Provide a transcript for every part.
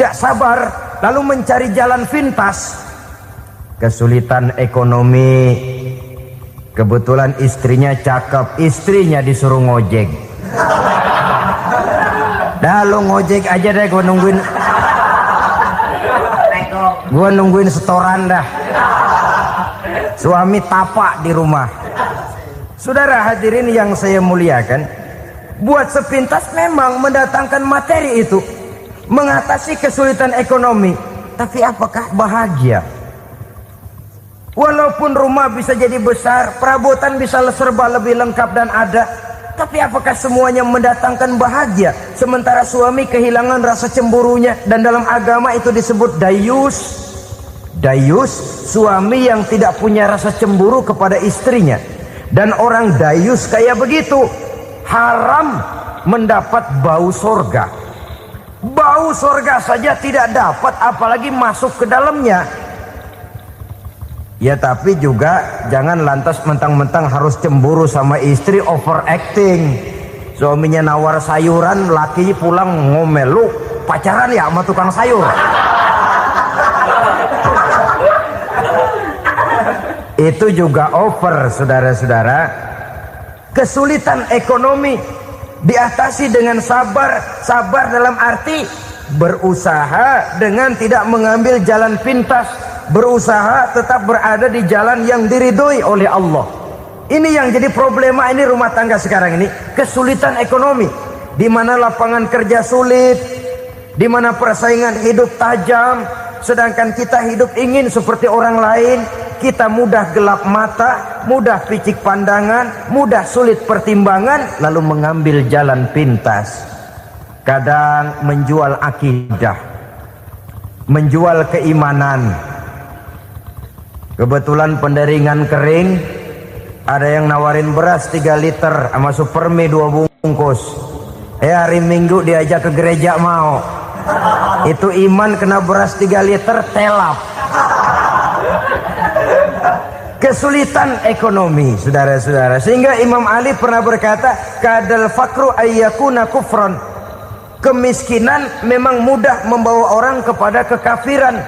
tidak sabar lalu mencari jalan pintas. Kesulitan ekonomi, kebetulan istrinya cakep, istrinya disuruh ngojek. Dah lu ngojek aja deh, gua nungguin setoran dah. Suami tapak di rumah. Saudara hadirin yang saya muliakan, buat sepintas memang mendatangkan materi itu mengatasi kesulitan ekonomi, tapi apakah bahagia? Walaupun rumah bisa jadi besar, perabotan bisa serba lebih lengkap dan ada, tapi apakah semuanya mendatangkan bahagia? Sementara suami kehilangan rasa cemburunya, dan dalam agama itu disebut dayus. Dayus, suami yang tidak punya rasa cemburu kepada istrinya. Dan orang dayus kayak begitu haram mendapat bau sorga. Bau sorga saja tidak dapat, apalagi masuk ke dalamnya. Ya tapi juga jangan lantas mentang-mentang harus cemburu sama istri, overacting. Suaminya nawar sayuran, laki pulang ngomel, lu pacaran ya sama tukang sayur. Itu juga over, saudara-saudara. Kesulitan ekonomi diatasi dengan sabar. Sabar dalam arti berusaha dengan tidak mengambil jalan pintas, berusaha tetap berada di jalan yang diridhoi oleh Allah. Ini yang jadi problema ini rumah tangga sekarang ini, kesulitan ekonomi, di mana lapangan kerja sulit, di mana persaingan hidup tajam, sedangkan kita hidup ingin seperti orang lain. Kita mudah gelap mata, mudah picik pandangan, mudah sulit pertimbangan, lalu mengambil jalan pintas. Kadang menjual akidah, menjual keimanan. Kebetulan penderingan kering, ada yang nawarin beras 3 liter sama supermi 2 bungkus. Hari Minggu diajak ke gereja mau. Itu iman kena beras 3 liter telap. Kesulitan ekonomi, saudara-saudara. Sehingga Imam Ali pernah berkata, kadal fakru ayyakuna kufron. Kemiskinan memang mudah membawa orang kepada kekafiran,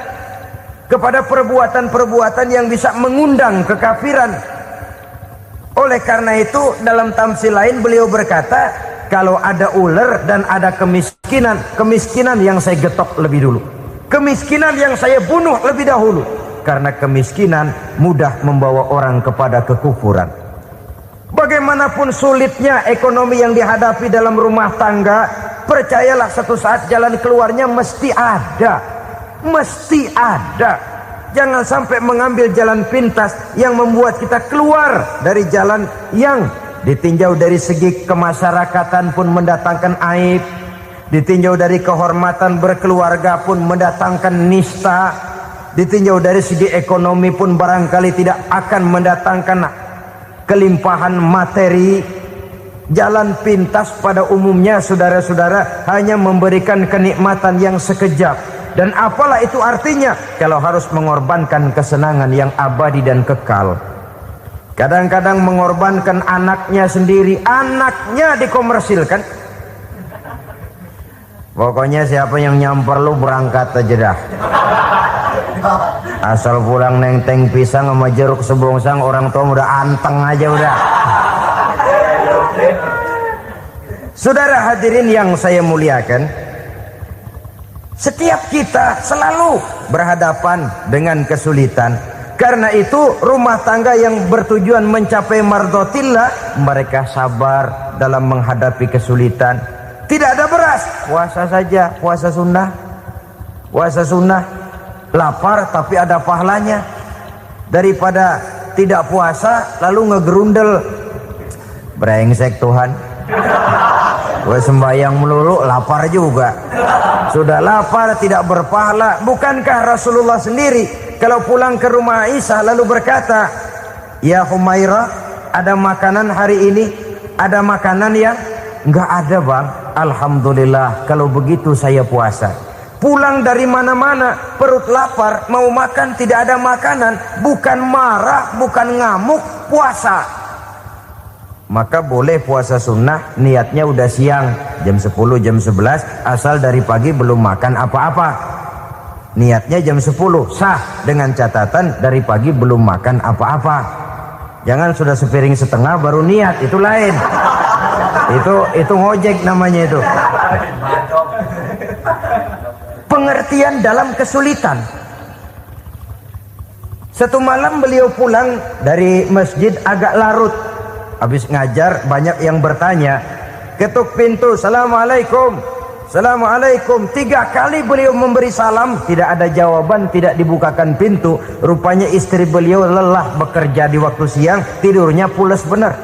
kepada perbuatan-perbuatan yang bisa mengundang kekafiran. Oleh karena itu dalam tamsil lain beliau berkata, kalau ada ular dan ada kemiskinan, kemiskinan yang saya getok lebih dulu, kemiskinan yang saya bunuh lebih dahulu. Karena kemiskinan mudah membawa orang kepada kekufuran. Bagaimanapun sulitnya ekonomi yang dihadapi dalam rumah tangga, percayalah satu saat jalan keluarnya mesti ada. Mesti ada. Jangan sampai mengambil jalan pintas yang membuat kita keluar dari jalan yang ditinjau dari segi kemasyarakatan pun mendatangkan aib, ditinjau dari kehormatan berkeluarga pun mendatangkan nista, ditinjau dari segi ekonomi pun barangkali tidak akan mendatangkan kelimpahan materi. Jalan pintas pada umumnya, saudara-saudara, hanya memberikan kenikmatan yang sekejap. Dan apalah itu artinya kalau harus mengorbankan kesenangan yang abadi dan kekal. Kadang-kadang mengorbankan anaknya sendiri, anaknya dikomersilkan. Pokoknya siapa yang nyamper lu berangkat aja dah. Asal pulang neng-teng pisang sama jeruk sebongsang, orang tua udah anteng aja udah. Saudara hadirin yang saya muliakan, setiap kita selalu berhadapan dengan kesulitan. Karena itu rumah tangga yang bertujuan mencapai mardhatillah, mereka sabar dalam menghadapi kesulitan. Tidak ada beras, puasa saja, puasa sunnah. Puasa sunnah, lapar tapi ada pahalanya, daripada tidak puasa lalu ngegerundel. Brengsek Tuhan, gue sembahyang melulu lapar juga. Sudah lapar tidak berpahala. Bukankah Rasulullah sendiri kalau pulang ke rumah Aisyah lalu berkata, ya Humairah, ada makanan hari ini? Ada makanan yang enggak ada bang. Alhamdulillah, kalau begitu saya puasa. Pulang dari mana-mana perut lapar, mau makan tidak ada makanan, bukan marah, bukan ngamuk, puasa. maka boleh puasa sunnah niatnya udah siang, jam 10, jam 11, asal dari pagi belum makan apa-apa. Niatnya jam 10 sah, dengan catatan dari pagi belum makan apa-apa. Jangan sudah sepiring setengah baru niat, itu lain. Itu ngojek namanya itu. Pengertian dalam kesulitan. Satu malam beliau pulang dari masjid agak larut. Habis ngajar banyak yang bertanya. Ketuk pintu, Assalamualaikum. Assalamualaikum. 3 kali beliau memberi salam, tidak ada jawaban, tidak dibukakan pintu. Rupanya istri beliau lelah bekerja di waktu siang, tidurnya pules benar.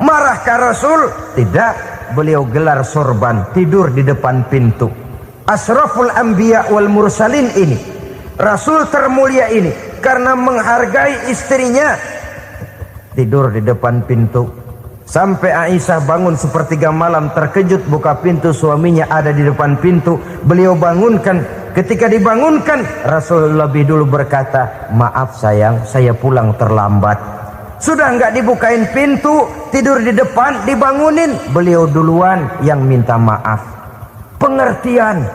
Marahkah Rasul? Tidak. Beliau gelar sorban, tidur di depan pintu. Asraful anbiya wal mursalin ini, Rasul termulia ini, karena menghargai istrinya, tidur di depan pintu. Sampai Aisyah bangun sepertiga malam, terkejut buka pintu, suaminya ada di depan pintu. Beliau bangunkan. Ketika dibangunkan, Rasul lebih dulu berkata, maaf sayang, saya pulang terlambat. Sudah nggak dibukain pintu, tidur di depan, dibangunin, beliau duluan yang minta maaf. Pengertian.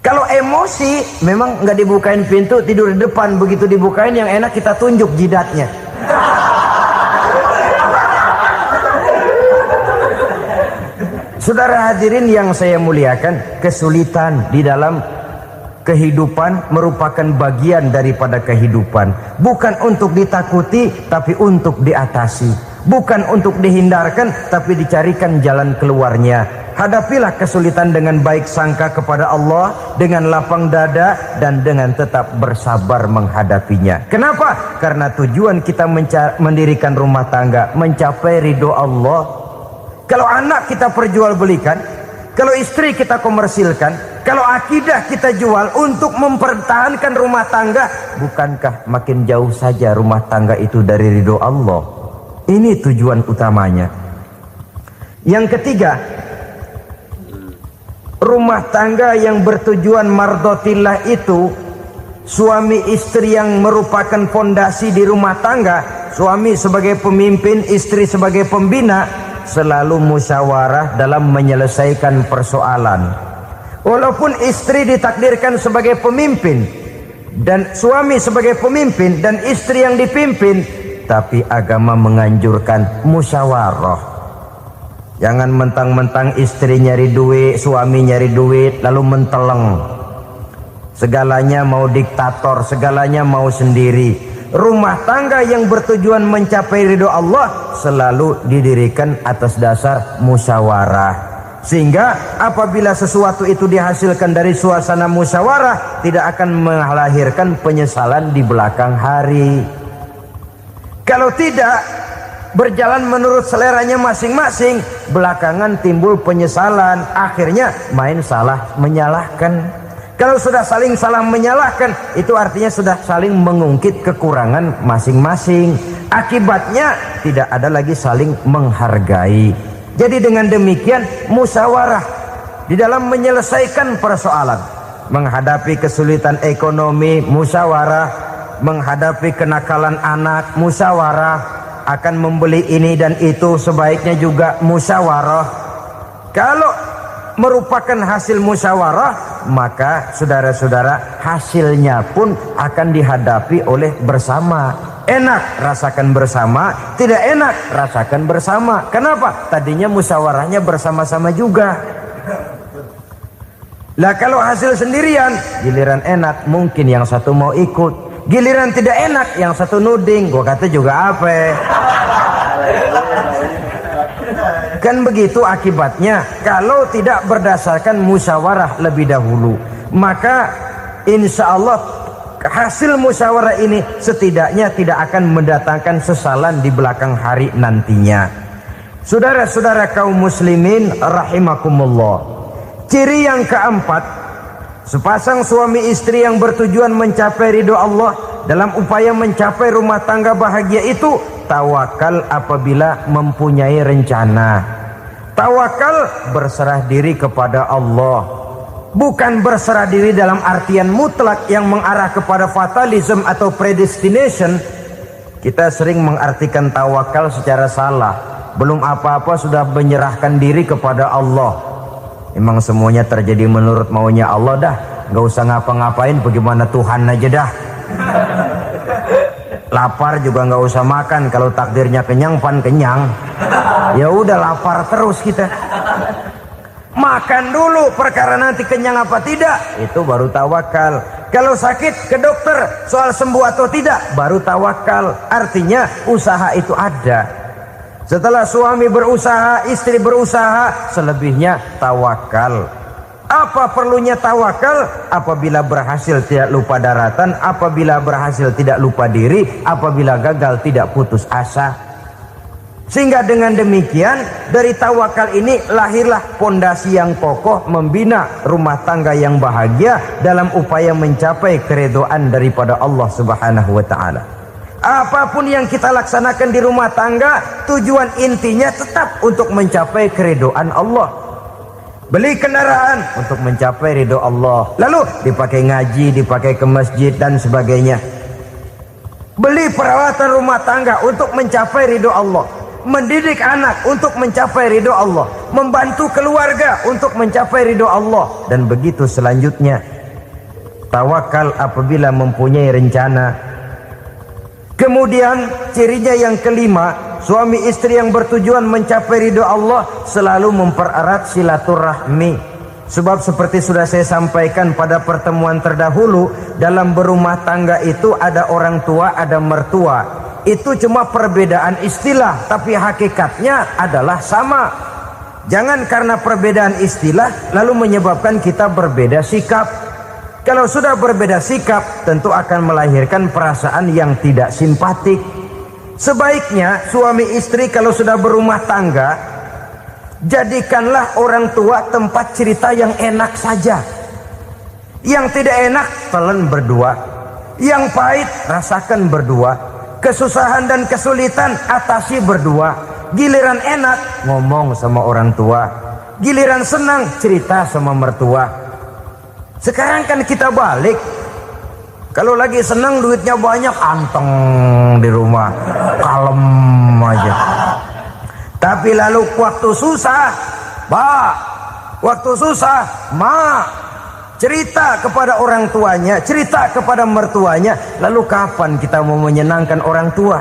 Kalau emosi, memang nggak dibukain pintu, tidur di depan. Begitu dibukain, yang enak kita tunjuk jidatnya. Saudara hadirin yang saya muliakan, kesulitan di dalam kehidupan merupakan bagian daripada kehidupan. Bukan untuk ditakuti, tapi untuk diatasi. Bukan untuk dihindarkan, tapi dicarikan jalan keluarnya. Hadapilah kesulitan dengan baik sangka kepada Allah, dengan lapang dada, dan dengan tetap bersabar menghadapinya. Kenapa? Karena tujuan kita mendirikan rumah tangga, mencapai ridho Allah. Kalau anak kita perjualbelikan, kalau istri kita komersilkan, kalau akidah kita jual untuk mempertahankan rumah tangga, bukankah makin jauh saja rumah tangga itu dari ridho Allah? Ini tujuan utamanya. Yang ketiga, rumah tangga yang bertujuan mardotillah itu, suami istri yang merupakan fondasi di rumah tangga, suami sebagai pemimpin, istri sebagai pembina, selalu musyawarah dalam menyelesaikan persoalan. Walaupun istri ditakdirkan sebagai pemimpin dan suami sebagai pemimpin dan istri yang dipimpin, tapi agama menganjurkan musyawarah. Jangan mentang-mentang istri nyari duit, suami nyari duit, lalu menteleng. Segalanya mau diktator, segalanya mau sendiri. Rumah tangga yang bertujuan mencapai ridho Allah selalu didirikan atas dasar musyawarah. Sehingga apabila sesuatu itu dihasilkan dari suasana musyawarah, tidak akan melahirkan penyesalan di belakang hari. Kalau tidak, berjalan menurut seleranya masing-masing, belakangan timbul penyesalan, akhirnya main salah menyalahkan. Kalau sudah saling salah menyalahkan, itu artinya sudah saling mengungkit kekurangan masing-masing. Akibatnya tidak ada lagi saling menghargai. Jadi dengan demikian musyawarah di dalam menyelesaikan persoalan, menghadapi kesulitan ekonomi musyawarah, menghadapi kenakalan anak musyawarah, akan membeli ini dan itu sebaiknya juga musyawarah. Kalau merupakan hasil musyawarah, maka saudara-saudara hasilnya pun akan dihadapi oleh bersama. Enak rasakan bersama, tidak enak rasakan bersama. Kenapa? Tadinya musyawarahnya bersama-sama juga. Lah kalau hasil sendirian, giliran enak mungkin yang satu mau ikut, giliran tidak enak yang satu nuding, gua kata juga apa? Kan begitu akibatnya kalau tidak berdasarkan musyawarah lebih dahulu. Maka insya Allah hasil musyawarah ini setidaknya tidak akan mendatangkan sesalan di belakang hari nantinya. Saudara-saudara kaum muslimin rahimakumullah, ciri yang keempat, sepasang suami istri yang bertujuan mencapai ridho Allah dalam upaya mencapai rumah tangga bahagia itu tawakal apabila mempunyai rencana. Tawakal berserah diri kepada Allah. Bukan berserah diri dalam artian mutlak yang mengarah kepada fatalism atau predestination. Kita sering mengartikan tawakal secara salah. Belum apa-apa sudah menyerahkan diri kepada Allah. Emang semuanya terjadi menurut maunya Allah dah. Gak usah ngapa-ngapain, bagaimana Tuhan aja dah. Lapar juga gak usah makan. Kalau takdirnya kenyang, pan kenyang. Ya udah lapar terus kita. Makan dulu perkara nanti kenyang apa tidak, itu baru tawakal. Kalau sakit ke dokter, soal sembuh atau tidak, baru tawakal. Artinya usaha itu ada. Setelah suami berusaha, istri berusaha, selebihnya tawakal. Apa perlunya tawakal? Apabila berhasil tidak lupa daratan, apabila berhasil tidak lupa diri, apabila gagal tidak putus asa. Sehingga dengan demikian dari tawakal ini lahirlah pondasi yang kokoh membina rumah tangga yang bahagia dalam upaya mencapai keridhaan daripada Allah Subhanahu wa taala. Apapun yang kita laksanakan di rumah tangga, tujuan intinya tetap untuk mencapai keridhaan Allah. Beli kendaraan untuk mencapai ridho Allah, lalu dipakai ngaji, dipakai ke masjid dan sebagainya. Beli peralatan rumah tangga untuk mencapai ridho Allah. Mendidik anak untuk mencapai ridho Allah, membantu keluarga untuk mencapai ridho Allah, dan begitu selanjutnya. Tawakal apabila mempunyai rencana. Kemudian cirinya yang kelima, suami istri yang bertujuan mencapai ridho Allah selalu mempererat silaturahmi. Sebab seperti sudah saya sampaikan pada pertemuan terdahulu, dalam berumah tangga itu ada orang tua, ada mertua. Itu cuma perbedaan istilah, tapi hakikatnya adalah sama. Jangan karena perbedaan istilah lalu menyebabkan kita berbeda sikap. Kalau sudah berbeda sikap, tentu akan melahirkan perasaan yang tidak simpatik. Sebaiknya suami istri kalau sudah berumah tangga, jadikanlah orang tua tempat cerita yang enak saja. Yang tidak enak telan berdua, yang pahit rasakan berdua. Kesusahan dan kesulitan atasi berdua. Giliran enak ngomong sama orang tua, giliran senang cerita sama mertua. Sekarang kan kita balik. Kalau lagi senang duitnya banyak, anteng di rumah, kalem aja. Tapi lalu waktu susah, Pak, waktu susah, Ma, cerita kepada orang tuanya, cerita kepada mertuanya. Lalu kapan kita mau menyenangkan orang tua?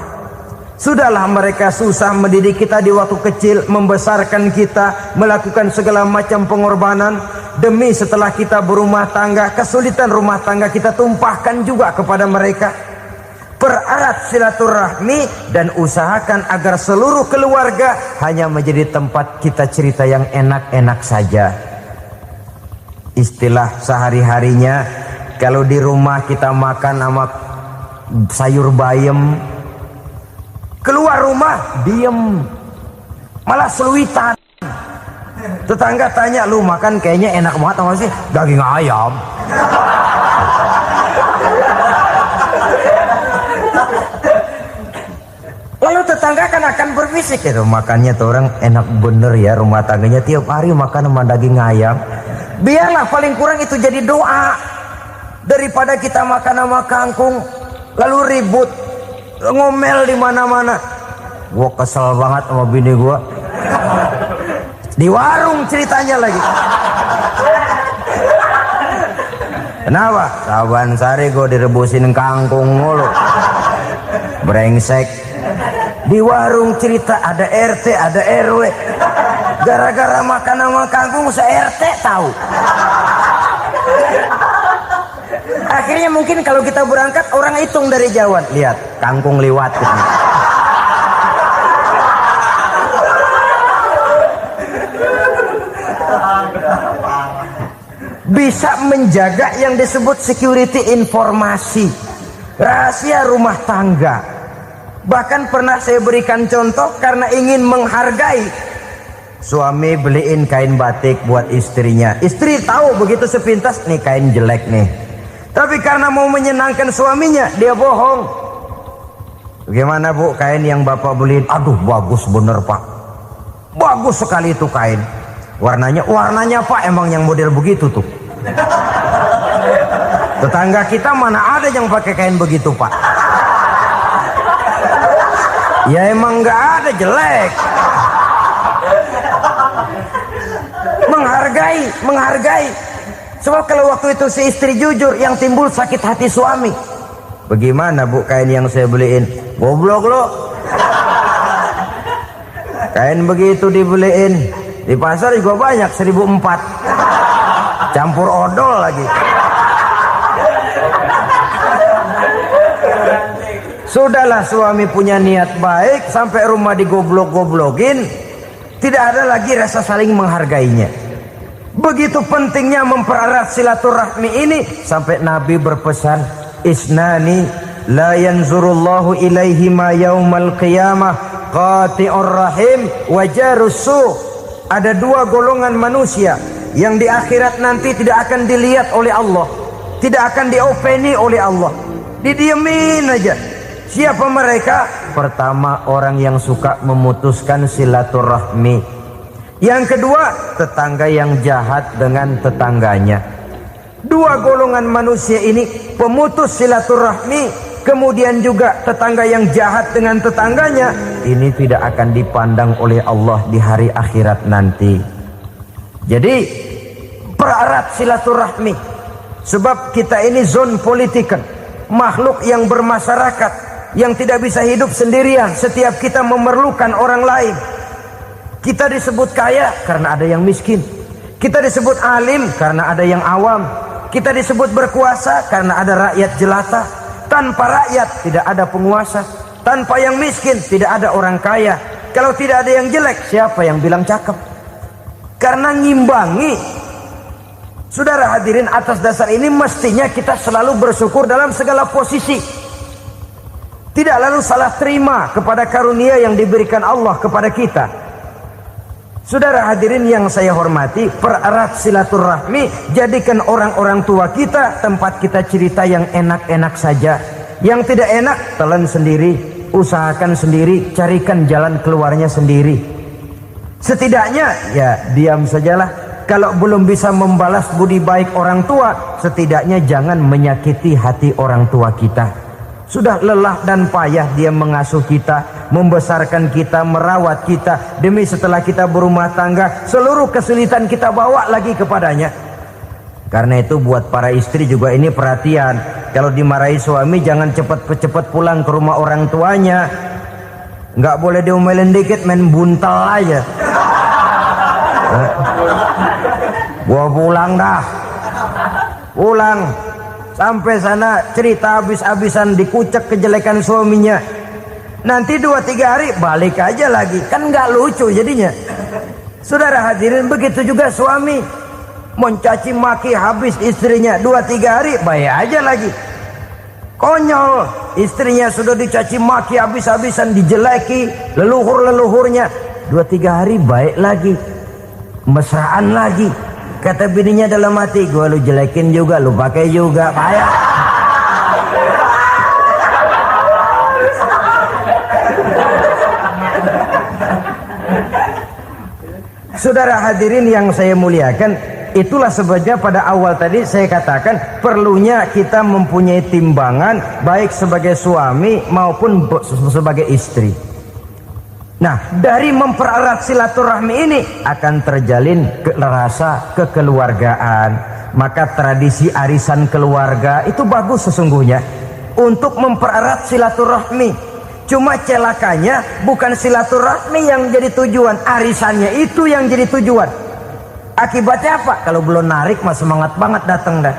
Sudahlah mereka susah mendidik kita di waktu kecil, membesarkan kita, melakukan segala macam pengorbanan. Demi setelah kita berumah tangga, kesulitan rumah tangga kita tumpahkan juga kepada mereka. Pererat silaturahmi dan usahakan agar seluruh keluarga hanya menjadi tempat kita cerita yang enak-enak saja. Istilah sehari-harinya, kalau di rumah kita makan sama sayur bayam, keluar rumah diem, malah seluitan. Tetangga tanya, lu makan kayaknya enak banget apa sih? Daging ayam. Lalu tetangga kan akan berbisik, itu makannya tuh orang enak bener ya, rumah tangganya tiap hari makan sama daging ayam. Biarlah paling kurang itu jadi doa, daripada kita makan sama kangkung lalu ribut ngomel di mana-mana. Gua kesel banget sama bini gua. Di warung ceritanya lagi. Kenapa? Saban sari gua direbusin kangkung mulu. Brengsek. Di warung cerita ada RT, ada RW. Gara-gara makan sama kangkung se-RT tahu. Akhirnya mungkin kalau kita berangkat orang hitung dari jauhan, lihat kangkung liwat gitu. Bisa menjaga yang disebut security informasi, rahasia rumah tangga. Bahkan pernah saya berikan contoh karena ingin menghargai. Suami beliin kain batik buat istrinya. Istri tahu begitu sepintas, nih kain jelek nih. Tapi karena mau menyenangkan suaminya, dia bohong. Bagaimana Bu, kain yang Bapak beliin? Aduh bagus bener Pak. Bagus sekali itu kain. Warnanya Pak emang yang model begitu tuh. Tetangga kita mana ada yang pakai kain begitu Pak. Ya emang nggak ada jelek. Menghargai. Sebab kalau waktu itu si istri jujur, yang timbul sakit hati suami. Bagaimana bu kain yang saya beliin? Goblok lo. Kain begitu dibeliin di pasar juga banyak 1.400, campur odol lagi. Sudahlah, suami punya niat baik, sampai rumah digoblok-goblokin, tidak ada lagi rasa saling menghargainya. Begitu pentingnya mempererat silaturahmi ini, sampai Nabi berpesan, isnani la yanzurullahu ilaihima yaumal qiyamah qati'ur rahim wa jarus su. Ada dua golongan manusia yang di akhirat nanti tidak akan dilihat oleh Allah, tidak akan diopeni oleh Allah, didiemin aja. Siapa mereka? Pertama, orang yang suka memutuskan silaturahmi. Yang kedua, tetangga yang jahat dengan tetangganya. Dua golongan manusia ini, pemutus silaturahmi, kemudian juga tetangga yang jahat dengan tetangganya, ini tidak akan dipandang oleh Allah di hari akhirat nanti. Jadi pererat silaturahmi, sebab kita ini zon politikan, makhluk yang bermasyarakat, yang tidak bisa hidup sendirian. Setiap kita memerlukan orang lain. Kita disebut kaya karena ada yang miskin. Kita disebut alim karena ada yang awam. Kita disebut berkuasa karena ada rakyat jelata. Tanpa rakyat tidak ada penguasa. Tanpa yang miskin tidak ada orang kaya. Kalau tidak ada yang jelek, siapa yang bilang cakep? Karena ngimbangi. Saudara hadirin, atas dasar ini mestinya kita selalu bersyukur dalam segala posisi. Tidak lalu salah terima kepada karunia yang diberikan Allah kepada kita. Saudara hadirin yang saya hormati, pererat silaturahmi, jadikan orang-orang tua kita tempat kita cerita yang enak-enak saja. Yang tidak enak, telan sendiri, usahakan sendiri, carikan jalan keluarnya sendiri. Setidaknya ya diam sajalah. Kalau belum bisa membalas budi baik orang tua, setidaknya jangan menyakiti hati orang tua kita. Sudah lelah dan payah dia mengasuh kita, membesarkan kita, merawat kita, demi setelah kita berumah tangga, seluruh kesulitan kita bawa lagi kepadanya. Karena itu buat para istri juga ini perhatian. Kalau dimarahi suami, jangan cepat-cepat pulang ke rumah orang tuanya. Nggak boleh diomelin dikit, main buntal aja. Gua pulang dah. Pulang. Sampai sana cerita habis-habisan, dikucek kejelekan suaminya. Nanti 2-3 hari balik aja lagi. Kan nggak lucu jadinya. Saudara hadirin, begitu juga suami. Mencaci maki habis istrinya, 2-3 hari baik aja lagi. Konyol, istrinya sudah dicaci maki habis-habisan, dijeleki leluhur-leluhurnya, 2-3 hari baik lagi. Mesraan lagi. Kata bininya dalam hati, gua lu jelekin juga, lu pakai juga, payah. Saudara hadirin yang saya muliakan, itulah sebabnya pada awal tadi saya katakan perlunya kita mempunyai timbangan baik sebagai suami maupun sebagai istri. Nah, dari mempererat silaturahmi ini akan terjalin rasa kekeluargaan. Maka tradisi arisan keluarga itu bagus sesungguhnya untuk mempererat silaturahmi. Cuma celakanya bukan silaturahmi yang jadi tujuan, arisannya itu yang jadi tujuan. Akibatnya apa? Kalau belum narik mah semangat banget datang dah.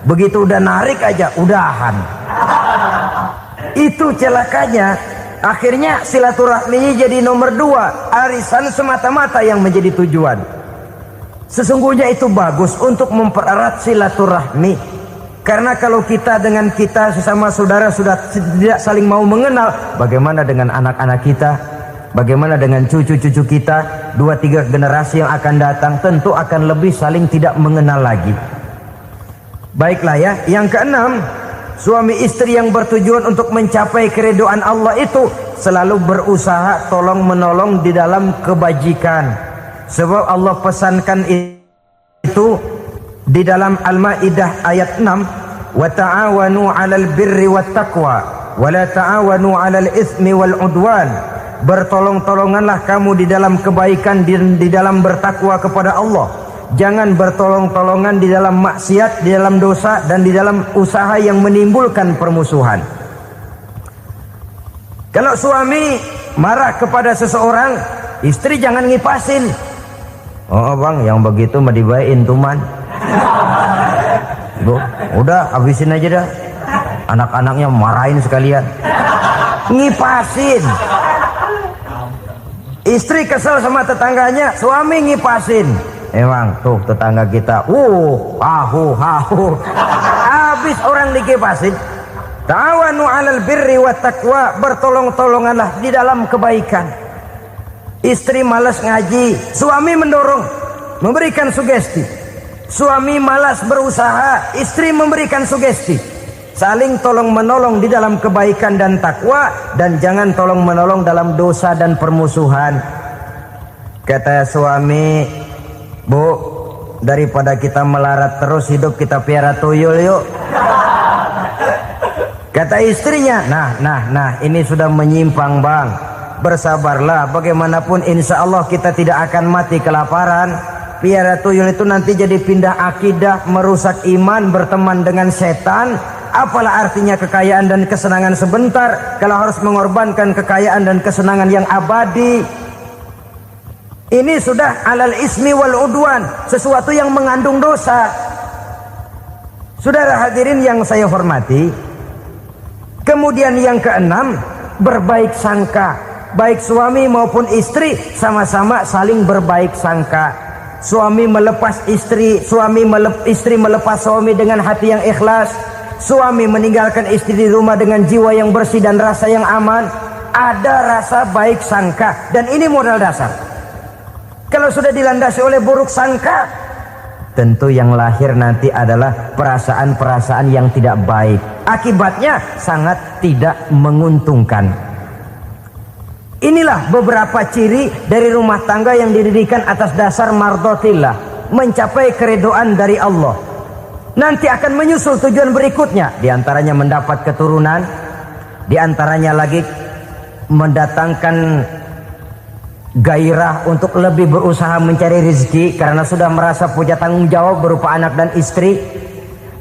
Begitu udah narik aja udahan. Itu celakanya. Akhirnya silaturahminya jadi nomor 2, arisan semata-mata yang menjadi tujuan. Sesungguhnya itu bagus untuk mempererat silaturahmi. Karena kalau kita dengan kita sesama saudara sudah tidak saling mau mengenal, bagaimana dengan anak-anak kita? Bagaimana dengan cucu-cucu kita? 2-3 generasi yang akan datang tentu akan lebih saling tidak mengenal lagi. Baiklah ya, yang keenam, suami istri yang bertujuan untuk mencapai keridhaan Allah itu selalu berusaha tolong menolong di dalam kebajikan. Sebab Allah pesankan itu di dalam Al-Maidah ayat 6, wa ta'awanu 'alal birri wat taqwa wala ta'awanu 'alal itsmi wal 'udwan. Bertolong-tolonganlah kamu di dalam kebaikan, di dalam bertakwa kepada Allah. Jangan bertolong-tolongan di dalam maksiat, di dalam dosa, dan di dalam usaha yang menimbulkan permusuhan. Kalau suami marah kepada seseorang, istri jangan ngipasin. Oh bang, yang begitu mah dibayain tuman. Bu, udah habisin aja dah. Anak-anaknya marahin sekalian. Ngipasin. Istri kesel sama tetangganya, suami ngipasin. Emang tuh tetangga kita, hahu. Habis orang dikipasin. Ta'awanu 'alal birri wat taqwa, bertolong-tolonganlah di dalam kebaikan. Istri malas ngaji, suami mendorong, memberikan sugesti. Suami malas berusaha, istri memberikan sugesti. Saling tolong menolong di dalam kebaikan dan takwa, dan jangan tolong menolong dalam dosa dan permusuhan. Kata suami, bu, daripada kita melarat terus hidup, kita piara tuyul yuk. Kata istrinya, nah ini sudah menyimpang bang. Bersabarlah, bagaimanapun insya Allah kita tidak akan mati kelaparan. Piara tuyul itu nanti jadi pindah akidah, merusak iman, berteman dengan setan. Apalah artinya kekayaan dan kesenangan sebentar kalau harus mengorbankan kekayaan dan kesenangan yang abadi. Ini sudah alal ismi wal udwan, sesuatu yang mengandung dosa. Saudara hadirin yang saya hormati, kemudian yang keenam, berbaik sangka. Baik suami maupun istri sama-sama saling berbaik sangka. Suami melepas istri, istri melepas suami dengan hati yang ikhlas. Suami meninggalkan istri di rumah dengan jiwa yang bersih dan rasa yang aman. Ada rasa baik sangka, dan ini modal dasar. Kalau sudah dilandasi oleh buruk sangka, tentu yang lahir nanti adalah perasaan-perasaan yang tidak baik. Akibatnya sangat tidak menguntungkan. Inilah beberapa ciri dari rumah tangga yang didirikan atas dasar mardhatillah, mencapai keridhaan dari Allah. Nanti akan menyusul tujuan berikutnya, diantaranya mendapat keturunan, diantaranya lagi mendatangkan gairah untuk lebih berusaha mencari rezeki karena sudah merasa punya tanggung jawab berupa anak dan istri,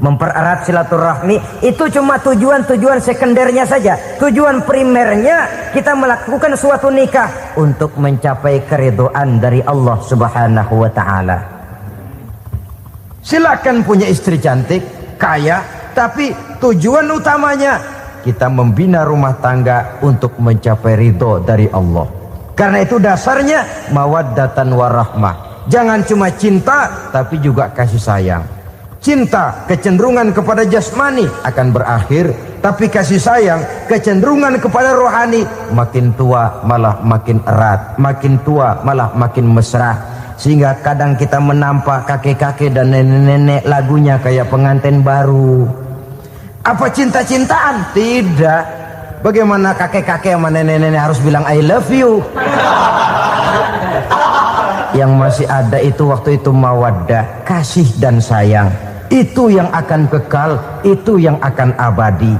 mempererat silaturahmi. Itu cuma tujuan-tujuan sekundernya saja. Tujuan primernya kita melakukan suatu nikah untuk mencapai keridhaan dari Allah Subhanahu wa taala. Silakan punya istri cantik, kaya, tapi tujuan utamanya kita membina rumah tangga untuk mencapai ridho dari Allah. Karena itu dasarnya mawaddatan warahmah. Jangan cuma cinta, tapi juga kasih sayang. Cinta, kecenderungan kepada jasmani akan berakhir, tapi kasih sayang, kecenderungan kepada rohani, makin tua malah makin erat, makin tua malah makin mesra. Sehingga kadang kita menampak kakek-kakek dan nenek-nenek lagunya kayak pengantin baru. Apa cinta-cintaan? Tidak. Bagaimana kakek-kakek sama nenek-nenek harus bilang I love you? Yang masih ada itu waktu itu mawaddah, kasih dan sayang. Itu yang akan kekal, itu yang akan abadi.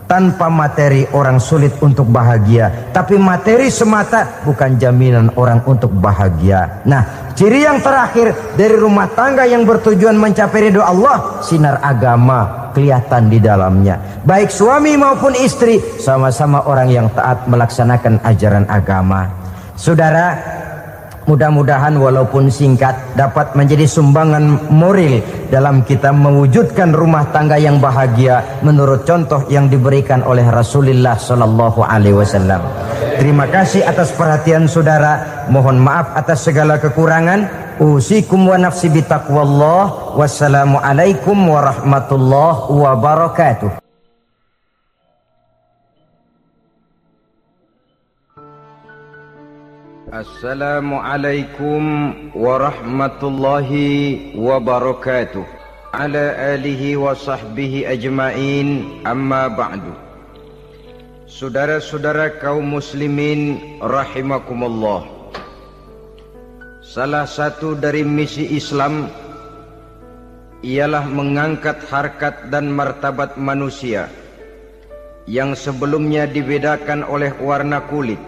Tanpa materi orang sulit untuk bahagia, tapi materi semata bukan jaminan orang untuk bahagia. Nah, ciri yang terakhir dari rumah tangga yang bertujuan mencapai ridho Allah, sinar agama kelihatan di dalamnya. Baik suami maupun istri sama-sama orang yang taat melaksanakan ajaran agama. Saudara, mudah-mudahan walaupun singkat dapat menjadi sumbangan moral dalam kita mewujudkan rumah tangga yang bahagia menurut contoh yang diberikan oleh Rasulullah sallallahu alaihi wasallam. Terima kasih atas perhatian saudara. Mohon maaf atas segala kekurangan. Usikum wa nafsi bitaqwallah. Wassalamualaikum warahmatullahi wabarakatuh. Assalamualaikum warahmatullahi wabarakatuh. Ala alihi wa sahbihi ajma'in, amma ba'du. Saudara-saudara kaum muslimin rahimakumullah. Salah satu dari misi Islam ialah mengangkat harkat dan martabat manusia yang sebelumnya dibedakan oleh warna kulit,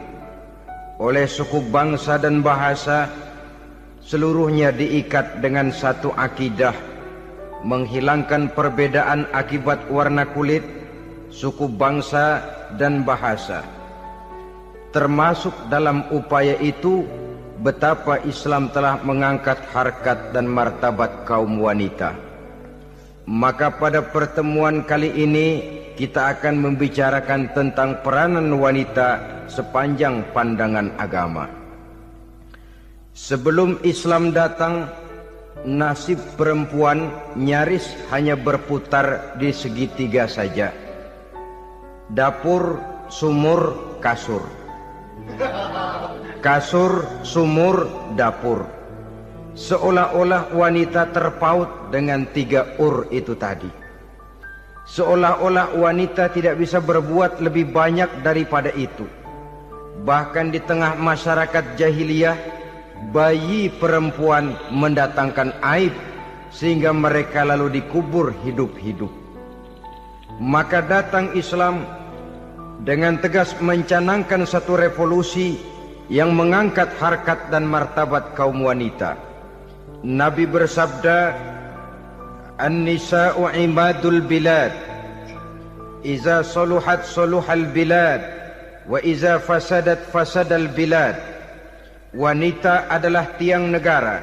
oleh suku bangsa dan bahasa, seluruhnya diikat dengan satu akidah, menghilangkan perbedaan akibat warna kulit, suku bangsa dan bahasa. Termasuk dalam upaya itu betapa Islam telah mengangkat harkat dan martabat kaum wanita. Maka pada pertemuan kali ini kita akan membicarakan tentang peranan wanita sepanjang pandangan agama. Sebelum Islam datang, nasib perempuan nyaris hanya berputar di segitiga saja. Dapur, sumur, kasur. Kasur, sumur, dapur. Seolah-olah wanita terpaut dengan 3 itu tadi. Seolah-olah wanita tidak bisa berbuat lebih banyak daripada itu. Bahkan di tengah masyarakat jahiliyah, bayi perempuan mendatangkan aib sehingga mereka lalu dikubur hidup-hidup. Maka datang Islam dengan tegas mencanangkan satu revolusi yang mengangkat harkat dan martabat kaum wanita. Nabi bersabda, "An-nisa'u imadul bilad. Iza saluhat saluhal bilad, wa iza fasadat fasadal bilad." Wanita adalah tiang negara.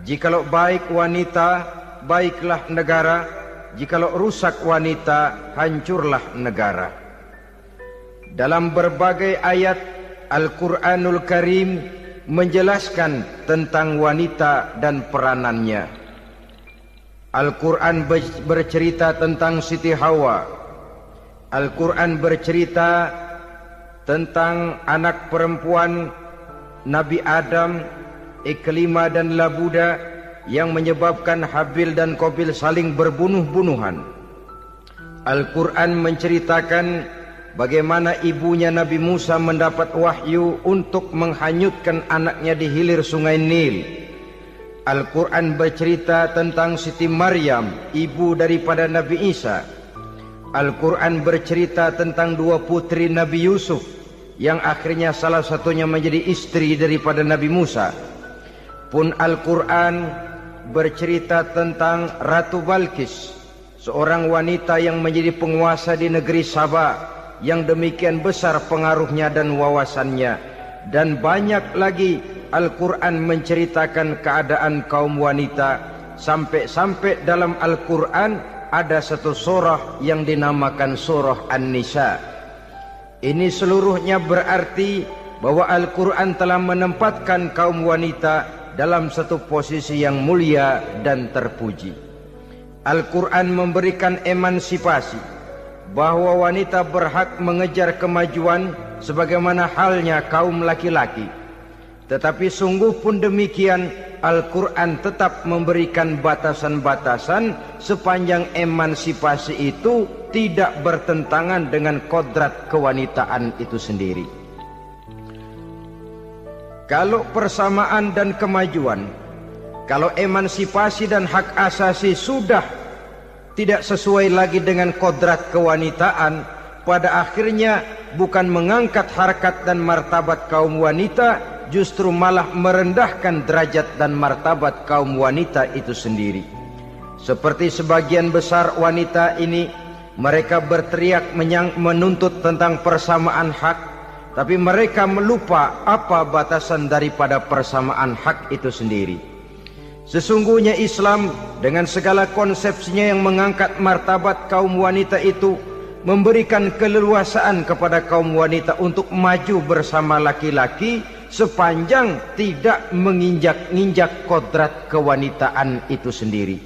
Jikalau baik wanita, baiklah negara. Jikalau rusak wanita, hancurlah negara. Dalam berbagai ayat Al-Quranul Karim menjelaskan tentang wanita dan peranannya. Al-Quran bercerita tentang Siti Hawa. Al-Quran bercerita tentang anak perempuan Nabi Adam, Iklimah dan Labuda, yang menyebabkan Habil dan Qabil saling berbunuh-bunuhan. Al-Quran menceritakan bagaimana ibunya Nabi Musa mendapat wahyu untuk menghanyutkan anaknya di hilir sungai Nil. Al-Quran bercerita tentang Siti Maryam, ibu daripada Nabi Isa. Al-Quran bercerita tentang 2 putri Nabi Yusuf, yang akhirnya salah satunya menjadi istri daripada Nabi Musa. Pun Al-Quran bercerita tentang Ratu Balkis, seorang wanita yang menjadi penguasa di negeri Sabah, yang demikian besar pengaruhnya dan wawasannya. Dan banyak lagi Al-Quran menceritakan keadaan kaum wanita, sampai-sampai dalam Al-Quran ada satu surah yang dinamakan surah An-Nisa. Ini seluruhnya berarti bahwa Al-Quran telah menempatkan kaum wanita dalam satu posisi yang mulia dan terpuji. Al-Quran memberikan emansipasi, bahwa wanita berhak mengejar kemajuan sebagaimana halnya kaum laki-laki. Tetapi sungguh pun demikian, Al-Quran tetap memberikan batasan-batasan sepanjang emansipasi itu tidak bertentangan dengan kodrat kewanitaan itu sendiri. Kalau persamaan dan kemajuan, kalau emansipasi dan hak asasi sudah tidak sesuai lagi dengan kodrat kewanitaan, pada akhirnya bukan mengangkat harkat dan martabat kaum wanita, justru malah merendahkan derajat dan martabat kaum wanita itu sendiri. Seperti sebagian besar wanita ini, mereka berteriak menuntut tentang persamaan hak, tapi mereka melupa apa batasan daripada persamaan hak itu sendiri. Sesungguhnya Islam dengan segala konsepsinya yang mengangkat martabat kaum wanita itu memberikan keleluasaan kepada kaum wanita untuk maju bersama laki-laki sepanjang tidak menginjak-injak kodrat kewanitaan itu sendiri.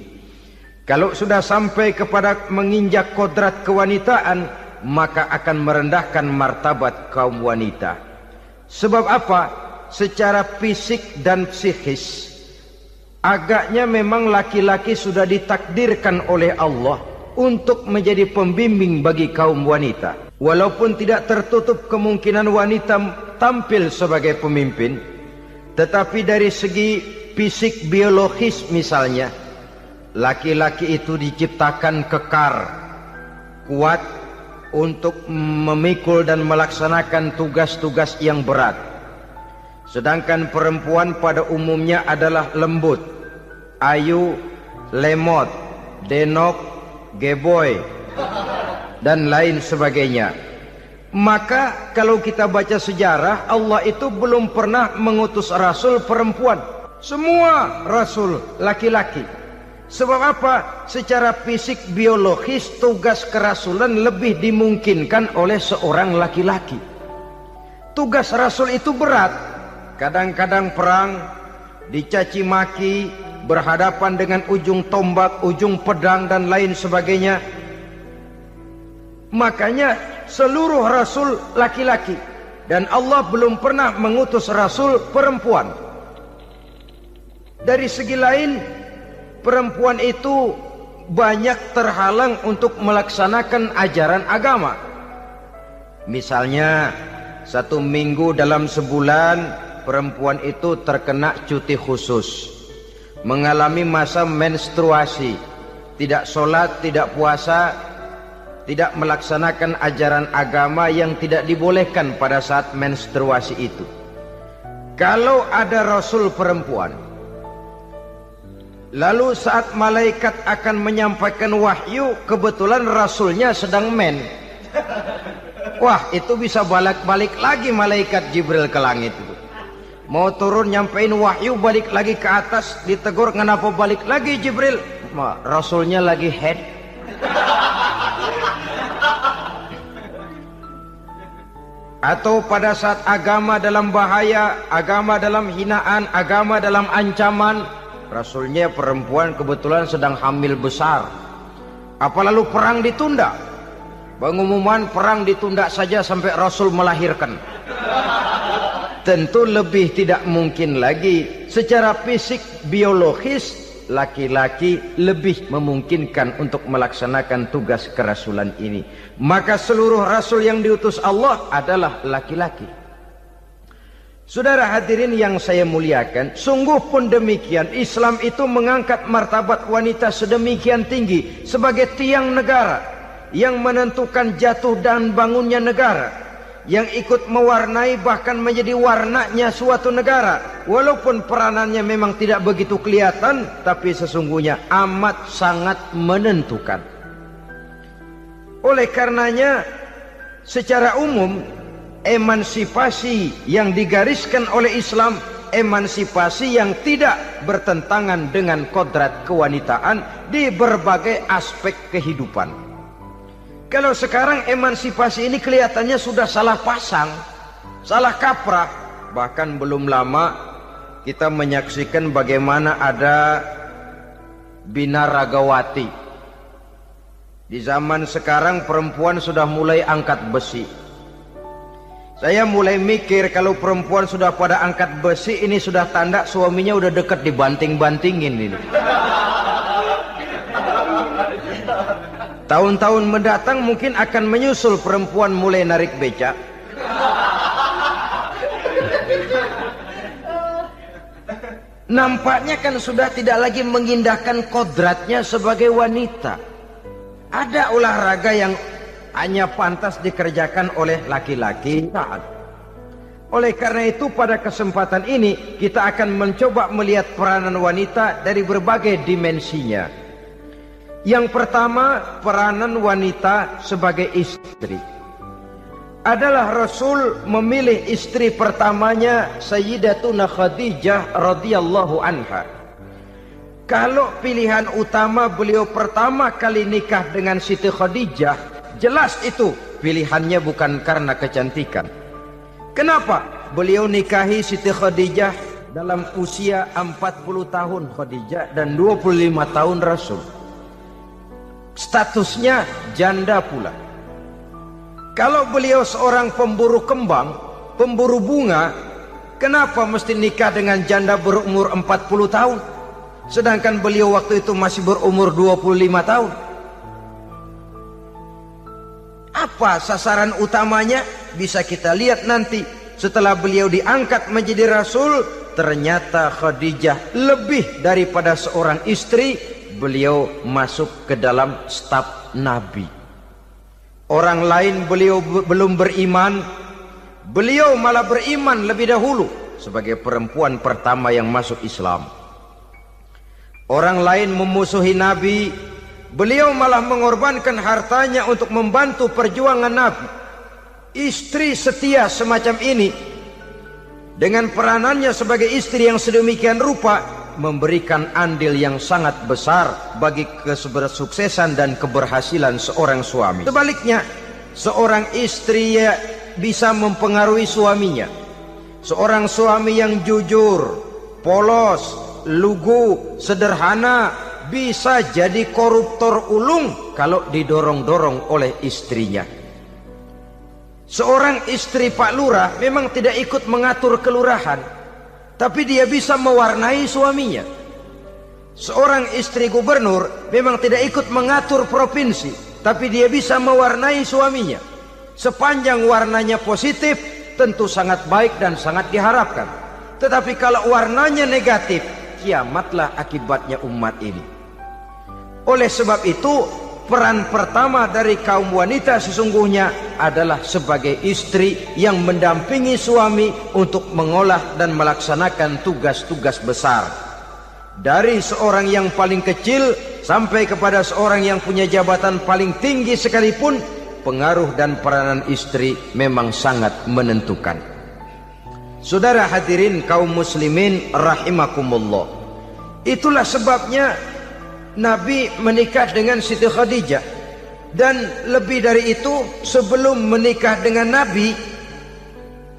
Kalau sudah sampai kepada menginjak kodrat kewanitaan, maka akan merendahkan martabat kaum wanita. Sebab apa? Secara fisik dan psikis, agaknya memang laki-laki sudah ditakdirkan oleh Allah untuk menjadi pembimbing bagi kaum wanita. Walaupun tidak tertutup kemungkinan wanita tampil sebagai pemimpin, tetapi dari segi fisik biologis misalnya, laki-laki itu diciptakan kekar, kuat, untuk memikul dan melaksanakan tugas-tugas yang berat. Sedangkan perempuan pada umumnya adalah lembut, ayu, lemot, denok, geboy, dan lain sebagainya. Maka kalau kita baca sejarah, Allah itu belum pernah mengutus rasul perempuan. Semua rasul laki-laki. Sebab apa? Secara fisik biologis tugas kerasulan lebih dimungkinkan oleh seorang laki-laki. Tugas rasul itu berat. Kadang-kadang perang, dicaci maki, berhadapan dengan ujung tombak, ujung pedang dan lain sebagainya. Makanya seluruh rasul laki-laki, dan Allah belum pernah mengutus rasul perempuan. Dari segi lain, perempuan itu banyak terhalang untuk melaksanakan ajaran agama. Misalnya 1 minggu dalam sebulan perempuan itu terkena cuti khusus, mengalami masa menstruasi, tidak sholat, tidak puasa, tidak melaksanakan ajaran agama yang tidak dibolehkan pada saat menstruasi itu. Kalau ada rasul perempuan, lalu saat malaikat akan menyampaikan wahyu, kebetulan rasulnya sedang wah, itu bisa balik lagi malaikat Jibril ke langit itu. Mau turun nyampein wahyu, balik lagi ke atas, ditegur, kenapa balik lagi Jibril? Rasulnya lagi head. Atau pada saat agama dalam bahaya, agama dalam hinaan, agama dalam ancaman, rasulnya perempuan kebetulan sedang hamil besar. Apa lalu perang ditunda? Pengumuman perang ditunda saja sampai rasul melahirkan. Tentu lebih tidak mungkin lagi. Secara fisik biologis laki-laki lebih memungkinkan untuk melaksanakan tugas kerasulan ini. Maka seluruh rasul yang diutus Allah adalah laki-laki. Saudara hadirin yang saya muliakan, sungguh pun demikian, Islam itu mengangkat martabat wanita sedemikian tinggi sebagai tiang negara yang menentukan jatuh dan bangunnya negara, yang ikut mewarnai bahkan menjadi warnanya suatu negara. Walaupun peranannya memang tidak begitu kelihatan, tapi sesungguhnya amat sangat menentukan. Oleh karenanya, secara umum emansipasi yang digariskan oleh Islam, emansipasi yang tidak bertentangan dengan kodrat kewanitaan di berbagai aspek kehidupan. Kalau sekarang emansipasi ini kelihatannya sudah salah pasang, salah kaprah. Bahkan belum lama kita menyaksikan bagaimana ada binaragawati. Di zaman sekarang perempuan sudah mulai angkat besi. Saya mulai mikir kalau perempuan sudah pada angkat besi, ini sudah tanda suaminya udah dekat dibanting-bantingin ini. Tahun-tahun mendatang mungkin akan menyusul perempuan mulai narik becak. Nampaknya kan sudah tidak lagi mengindahkan kodratnya sebagai wanita. Ada olahraga yang hanya pantas dikerjakan oleh laki-laki. Oleh karena itu pada kesempatan ini kita akan mencoba melihat peranan wanita dari berbagai dimensinya. Yang pertama, peranan wanita sebagai istri. Adalah Rasul memilih istri pertamanya Sayyidatuna Khadijah radhiyallahu anha. Kalau pilihan utama beliau pertama kali nikah dengan Siti Khadijah, jelas itu pilihannya bukan karena kecantikan. Kenapa? Beliau nikahi Siti Khadijah dalam usia 40 tahun Khadijah dan 25 tahun Rasul. Statusnya janda pula. Kalau beliau seorang pemburu kembang, pemburu bunga, kenapa mesti nikah dengan janda berumur 40 tahun? Sedangkan beliau waktu itu masih berumur 25 tahun. Apa sasaran utamanya? Bisa kita lihat nanti. Setelah beliau diangkat menjadi Rasul, ternyata Khadijah lebih daripada seorang istri, beliau masuk ke dalam staf Nabi. Orang lain beliau belum beriman, beliau malah beriman lebih dahulu sebagai perempuan pertama yang masuk Islam. Orang lain memusuhi Nabi, beliau malah mengorbankan hartanya untuk membantu perjuangan Nabi. Istri setia semacam ini, dengan peranannya sebagai istri yang sedemikian rupa, memberikan andil yang sangat besar bagi kesuksesan dan keberhasilan seorang suami. Sebaliknya, seorang istri bisa mempengaruhi suaminya. Seorang suami yang jujur, polos, lugu, sederhana, bisa jadi koruptor ulung kalau didorong-dorong oleh istrinya. Seorang istri Pak Lurah memang tidak ikut mengatur kelurahan, tapi dia bisa mewarnai suaminya. Seorang istri gubernur memang tidak ikut mengatur provinsi, tapi dia bisa mewarnai suaminya. Sepanjang warnanya positif, tentu sangat baik dan sangat diharapkan. Tetapi kalau warnanya negatif, kiamatlah akibatnya umat ini. Oleh sebab itu, peran pertama dari kaum wanita sesungguhnya adalah sebagai istri yang mendampingi suami untuk mengolah dan melaksanakan tugas-tugas besar. Dari seorang yang paling kecil sampai kepada seorang yang punya jabatan paling tinggi sekalipun, pengaruh dan peranan istri memang sangat menentukan. Saudara hadirin kaum muslimin rahimakumullah. Itulah sebabnya Nabi menikah dengan Siti Khadijah, dan lebih dari itu, sebelum menikah dengan Nabi,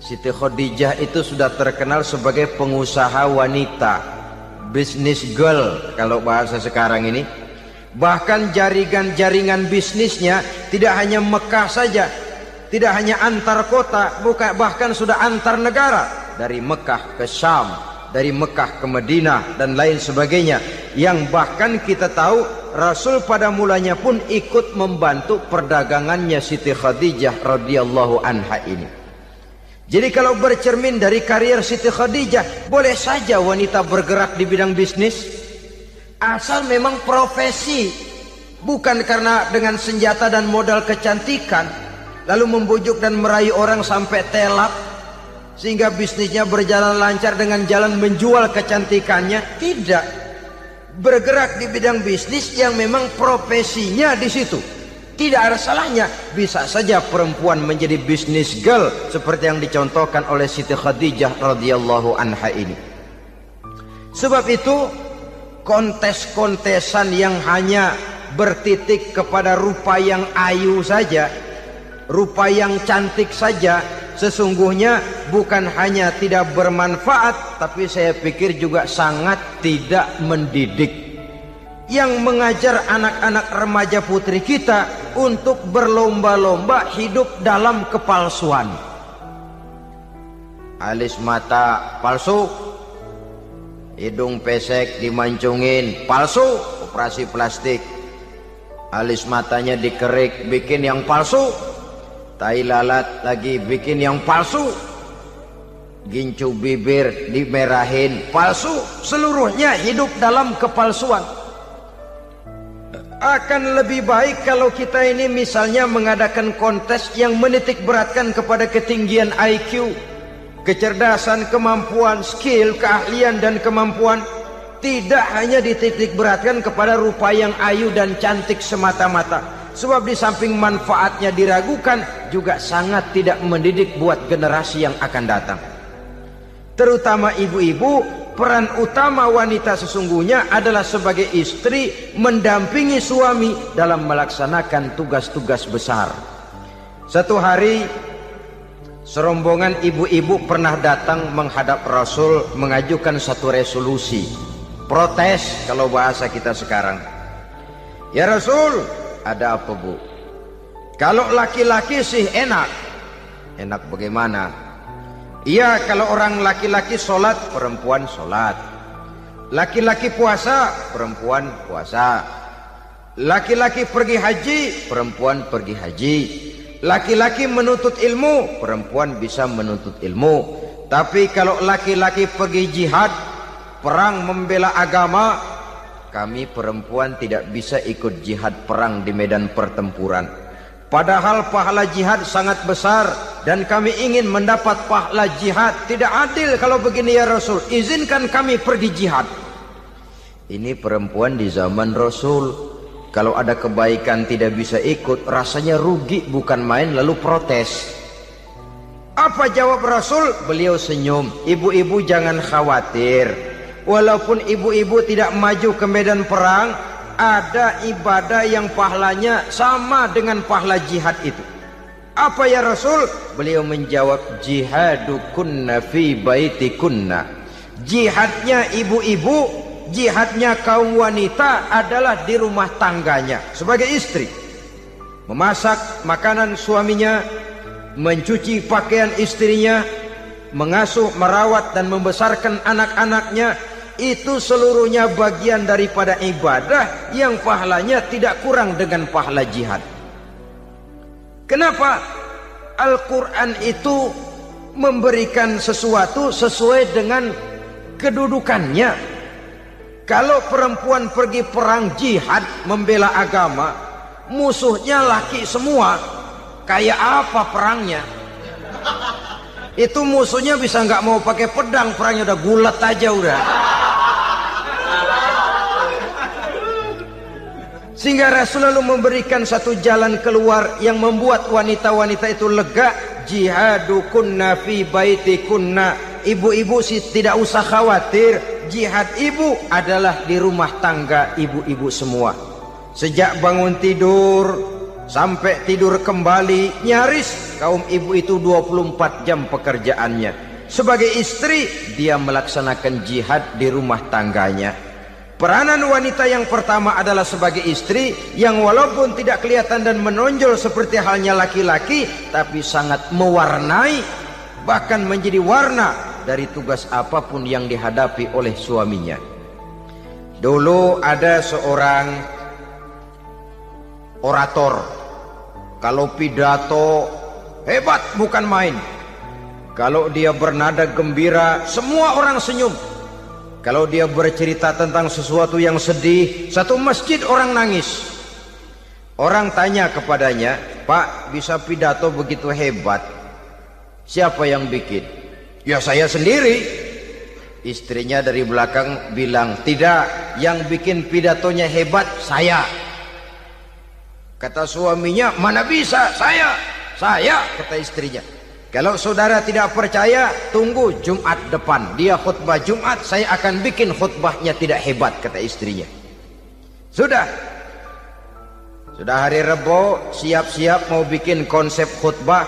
Siti Khadijah itu sudah terkenal sebagai pengusaha wanita, business girl kalau bahasa sekarang ini. Bahkan jaringan bisnisnya tidak hanya Mekah saja, tidak hanya antar kota, bahkan sudah antar negara, dari Mekah ke Syam, dari Mekah ke Madinah dan lain sebagainya, yang bahkan kita tahu Rasul pada mulanya pun ikut membantu perdagangannya Siti Khadijah radhiyallahu anha ini. Jadi kalau bercermin dari karier Siti Khadijah, boleh saja wanita bergerak di bidang bisnis, asal memang profesi, bukan karena dengan senjata dan modal kecantikan lalu membujuk dan merayu orang sampai telap sehingga bisnisnya berjalan lancar dengan jalan menjual kecantikannya. Tidak, bergerak di bidang bisnis yang memang profesinya di situ. Tidak ada salahnya. Bisa saja perempuan menjadi business girl seperti yang dicontohkan oleh Siti Khadijah radhiyallahu anha ini. Sebab itu, kontes-kontesan yang hanya bertitik kepada rupa yang ayu saja, rupa yang cantik saja, sesungguhnya bukan hanya tidak bermanfaat, tapi saya pikir juga sangat tidak mendidik. Yang mengajar anak-anak remaja putri kita untuk berlomba-lomba hidup dalam kepalsuan. Alis mata palsu, hidung pesek dimancungin palsu, operasi plastik. Alis matanya dikerik, bikin yang palsu. Tai lalat lagi bikin yang palsu. Gincu bibir dimerahin, palsu. Seluruhnya hidup dalam kepalsuan. Akan lebih baik kalau kita ini misalnya mengadakan kontes yang menitik beratkan kepada ketinggian IQ, kecerdasan, kemampuan, skill, keahlian dan kemampuan. Tidak hanya dititik beratkan kepada rupa yang ayu dan cantik semata-mata. Sebab di samping manfaatnya diragukan, juga sangat tidak mendidik buat generasi yang akan datang. Terutama ibu-ibu, peran utama wanita sesungguhnya adalah sebagai istri mendampingi suami dalam melaksanakan tugas-tugas besar. Satu hari, serombongan ibu-ibu pernah datang menghadap Rasul mengajukan satu resolusi, protes kalau bahasa kita sekarang. Ya Rasul, ada apa bu? Kalau laki-laki sih enak. Enak bagaimana? Iya, kalau orang laki-laki sholat, perempuan sholat. Laki-laki puasa, perempuan puasa. Laki-laki pergi haji, perempuan pergi haji. Laki-laki menuntut ilmu, perempuan bisa menuntut ilmu. Tapi kalau laki-laki pergi jihad, perang membela agama, kami perempuan tidak bisa ikut jihad perang di medan pertempuran. Padahal pahala jihad sangat besar dan kami ingin mendapat pahala jihad. Tidak adil kalau begini ya Rasul, izinkan kami pergi jihad. Ini perempuan di zaman Rasul, kalau ada kebaikan tidak bisa ikut, rasanya rugi bukan main, lalu protes. Apa jawab Rasul? Beliau senyum. Ibu-ibu jangan khawatir, walaupun ibu-ibu tidak maju ke medan perang, ada ibadah yang pahalanya sama dengan pahala jihad itu. Apa ya Rasul? Beliau menjawab, jihadukunna fi baitikunna. Jihadnya ibu-ibu, jihadnya kaum wanita adalah di rumah tangganya sebagai istri. Memasak makanan suaminya, mencuci pakaian istrinya, mengasuh, merawat dan membesarkan anak-anaknya, itu seluruhnya bagian daripada ibadah yang pahalanya tidak kurang dengan pahala jihad. Kenapa? Al-Quran itu memberikan sesuatu sesuai dengan kedudukannya. Kalau perempuan pergi perang jihad membela agama, musuhnya laki semua, kayak apa perangnya? Itu musuhnya bisa nggak mau pakai pedang, perangnya udah gulat aja udah. Sehingga Rasul lalu memberikan satu jalan keluar yang membuat wanita-wanita itu lega. Jihadukunna fi baitikunna. Ibu-ibu sih tidak usah khawatir, jihad ibu adalah di rumah tangga ibu-ibu semua. Sejak bangun tidur sampai tidur kembali, nyaris kaum ibu itu 24 jam pekerjaannya. Sebagai istri, dia melaksanakan jihad di rumah tangganya. Peranan wanita yang pertama adalah sebagai istri, yang walaupun tidak kelihatan dan menonjol seperti halnya laki-laki, tapi sangat mewarnai, bahkan menjadi warna dari tugas apapun yang dihadapi oleh suaminya. Dulu ada seorang orator, kalau pidato hebat bukan main. Kalau dia bernada gembira, semua orang senyum. Kalau dia bercerita tentang sesuatu yang sedih, satu masjid orang nangis. Orang tanya kepadanya, Pak, bisa pidato begitu hebat, siapa yang bikin? Ya saya sendiri. Istrinya dari belakang bilang, tidak, yang bikin pidatonya hebat saya. Kata suaminya, mana bisa, saya, kata istrinya. Kalau saudara tidak percaya, tunggu Jumat depan, dia khutbah Jumat, saya akan bikin khutbahnya tidak hebat, kata istrinya. Sudah hari Rebo, siap-siap mau bikin konsep khutbah,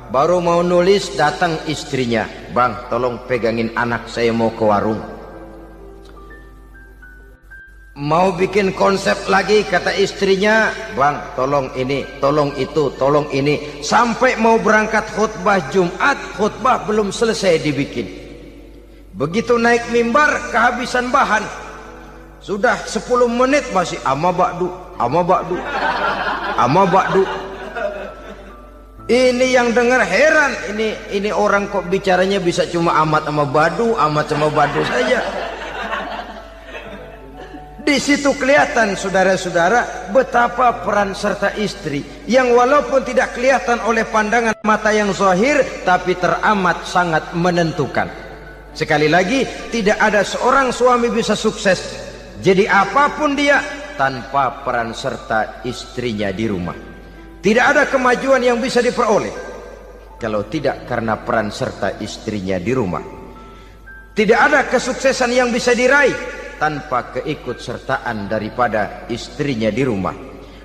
baru mau nulis, datang istrinya, Bang, tolong pegangin anak, saya mau ke warung. Mau bikin konsep lagi, kata istrinya, Bang, tolong ini, tolong itu, tolong ini. Sampai mau berangkat khutbah Jumat, khutbah belum selesai dibikin. Begitu naik mimbar, kehabisan bahan. Sudah 10 menit masih ama ba'du. Ini yang dengar heran, ini orang kok bicaranya bisa cuma amat sama badu saja. Di situ kelihatan saudara-saudara betapa peran serta istri yang walaupun tidak kelihatan oleh pandangan mata yang zahir, tapi teramat sangat menentukan. Sekali lagi, tidak ada seorang suami bisa sukses jadi apapun dia tanpa peran serta istrinya di rumah. Tidak ada kemajuan yang bisa diperoleh kalau tidak karena peran serta istrinya di rumah. Tidak ada kesuksesan yang bisa diraih tanpa keikutsertaan daripada istrinya di rumah.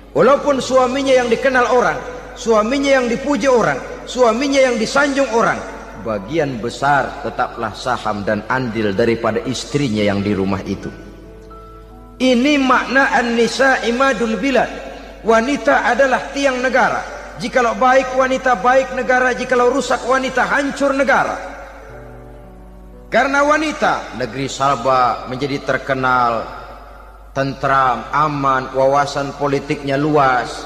Walaupun suaminya yang dikenal orang, suaminya yang dipuji orang, suaminya yang disanjung orang, bagian besar tetaplah saham dan andil daripada istrinya yang di rumah itu. Ini makna an-nisa imadul bilad. Wanita adalah tiang negara. Jikalau baik wanita, baik negara. Jikalau rusak wanita, hancur negara. Karena wanita, negeri Sabah menjadi terkenal, tentram, aman, wawasan politiknya luas.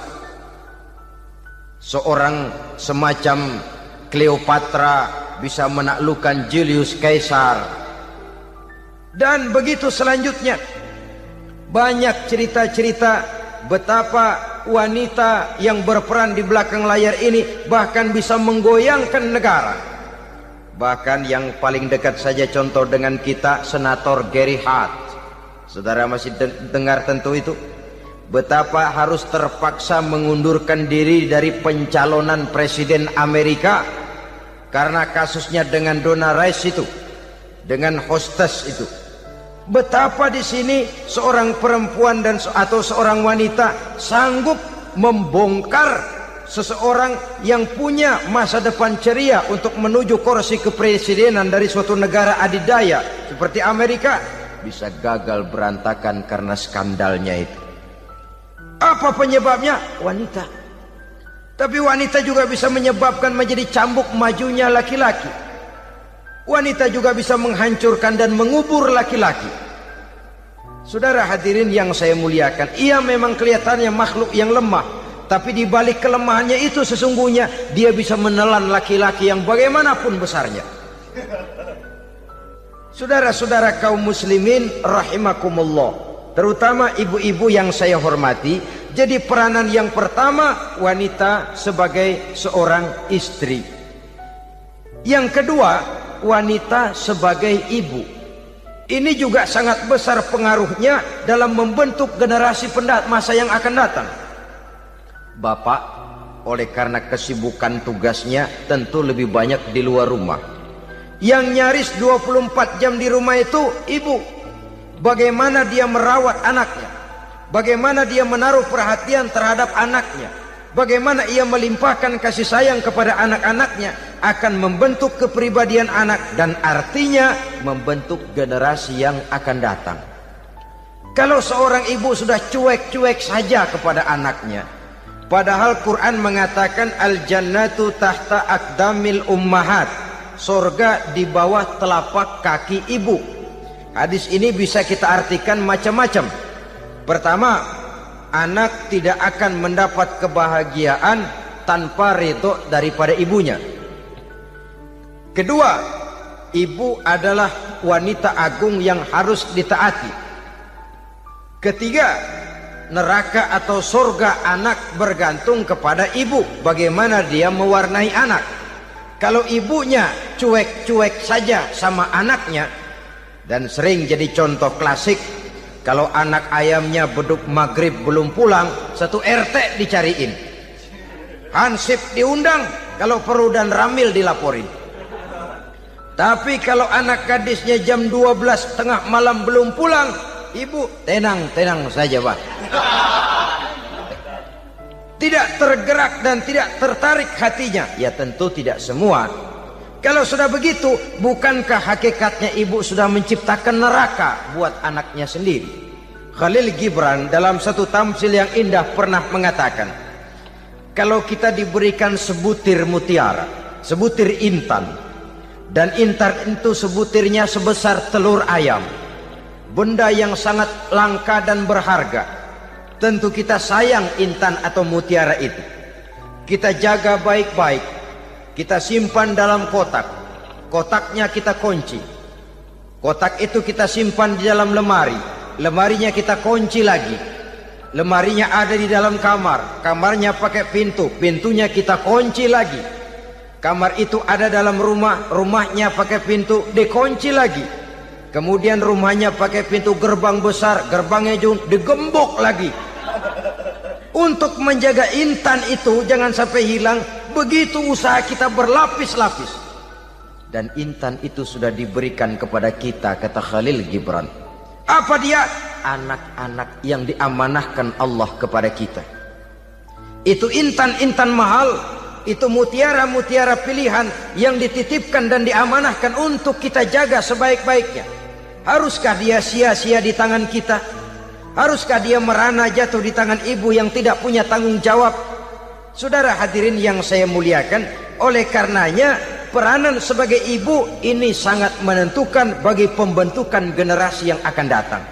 Seorang semacam Cleopatra bisa menaklukkan Julius Caesar. Dan begitu selanjutnya. Banyak cerita-cerita betapa wanita yang berperan di belakang layar ini bahkan bisa menggoyangkan negara. Bahkan yang paling dekat saja contoh dengan kita, Senator Gary Hart. Saudara masih dengar tentu itu, betapa harus terpaksa mengundurkan diri dari pencalonan presiden Amerika karena kasusnya dengan Donna Rice itu, dengan hostess itu. Betapa di sini seorang perempuan atau seorang wanita sanggup membongkar seseorang yang punya masa depan ceria untuk menuju kursi kepresidenan dari suatu negara adidaya seperti Amerika, bisa gagal berantakan karena skandalnya itu. Apa penyebabnya? Wanita. Tapi wanita juga bisa menyebabkan menjadi cambuk majunya laki-laki. Wanita juga bisa menghancurkan dan mengubur laki-laki. Saudara hadirin yang saya muliakan, ia memang kelihatannya makhluk yang lemah, tapi di balik kelemahannya itu sesungguhnya dia bisa menelan laki-laki yang bagaimanapun besarnya. Saudara-saudara kaum muslimin rahimakumullah, terutama ibu-ibu yang saya hormati, jadi peranan yang pertama wanita sebagai seorang istri. Yang kedua, wanita sebagai ibu. Ini juga sangat besar pengaruhnya dalam membentuk generasi masa yang akan datang. Bapak, oleh karena kesibukan tugasnya, tentu lebih banyak di luar rumah. Yang nyaris 24 jam di rumah itu ibu. Bagaimana dia merawat anaknya, bagaimana dia menaruh perhatian terhadap anaknya, bagaimana ia melimpahkan kasih sayang kepada anak-anaknya, akan membentuk kepribadian anak dan artinya membentuk generasi yang akan datang. Kalau seorang ibu sudah cuek-cuek saja kepada anaknya, padahal Quran mengatakan al-jannatu tahta aqdamil ummahat, surga di bawah telapak kaki ibu. Hadis ini bisa kita artikan macam-macam. Pertama, anak tidak akan mendapat kebahagiaan tanpa ridho daripada ibunya. Kedua, ibu adalah wanita agung yang harus ditaati. Ketiga, neraka atau surga anak bergantung kepada ibu, bagaimana dia mewarnai anak. Kalau ibunya cuek-cuek saja sama anaknya, dan sering jadi contoh klasik, kalau anak ayamnya beduk maghrib belum pulang, satu RT dicariin, hansip diundang, kalau perlu dan ramil dilaporin. Tapi kalau anak gadisnya jam 12 tengah malam belum pulang, ibu tenang saja Pak. Tidak tergerak dan tidak tertarik hatinya. Ya tentu tidak semua. Kalau sudah begitu, bukankah hakikatnya ibu sudah menciptakan neraka buat anaknya sendiri? Khalil Gibran dalam satu tamsil yang indah pernah mengatakan, kalau kita diberikan sebutir mutiara, sebutir intan, dan intan itu sebutirnya sebesar telur ayam, benda yang sangat langka dan berharga, tentu kita sayang intan atau mutiara itu. Kita jaga baik-baik, kita simpan dalam kotak, kotaknya kita kunci, kotak itu kita simpan di dalam lemari, lemarinya kita kunci lagi, lemarinya ada di dalam kamar, kamarnya pakai pintu, pintunya kita kunci lagi. Kamar itu ada dalam rumah, rumahnya pakai pintu, dikunci lagi. Kemudian rumahnya pakai pintu gerbang besar, gerbangnya juga digembok lagi. Untuk menjaga intan itu jangan sampai hilang, begitu usaha kita berlapis-lapis. Dan intan itu sudah diberikan kepada kita, kata Khalil Gibran. Apa dia? Anak-anak yang diamanahkan Allah kepada kita. Itu intan-intan mahal, itu mutiara-mutiara pilihan yang dititipkan dan diamanahkan untuk kita jaga sebaik-baiknya. Haruskah dia sia-sia di tangan kita? Haruskah dia merana jatuh di tangan ibu yang tidak punya tanggung jawab? Saudara hadirin yang saya muliakan, oleh karenanya peranan sebagai ibu ini sangat menentukan bagi pembentukan generasi yang akan datang.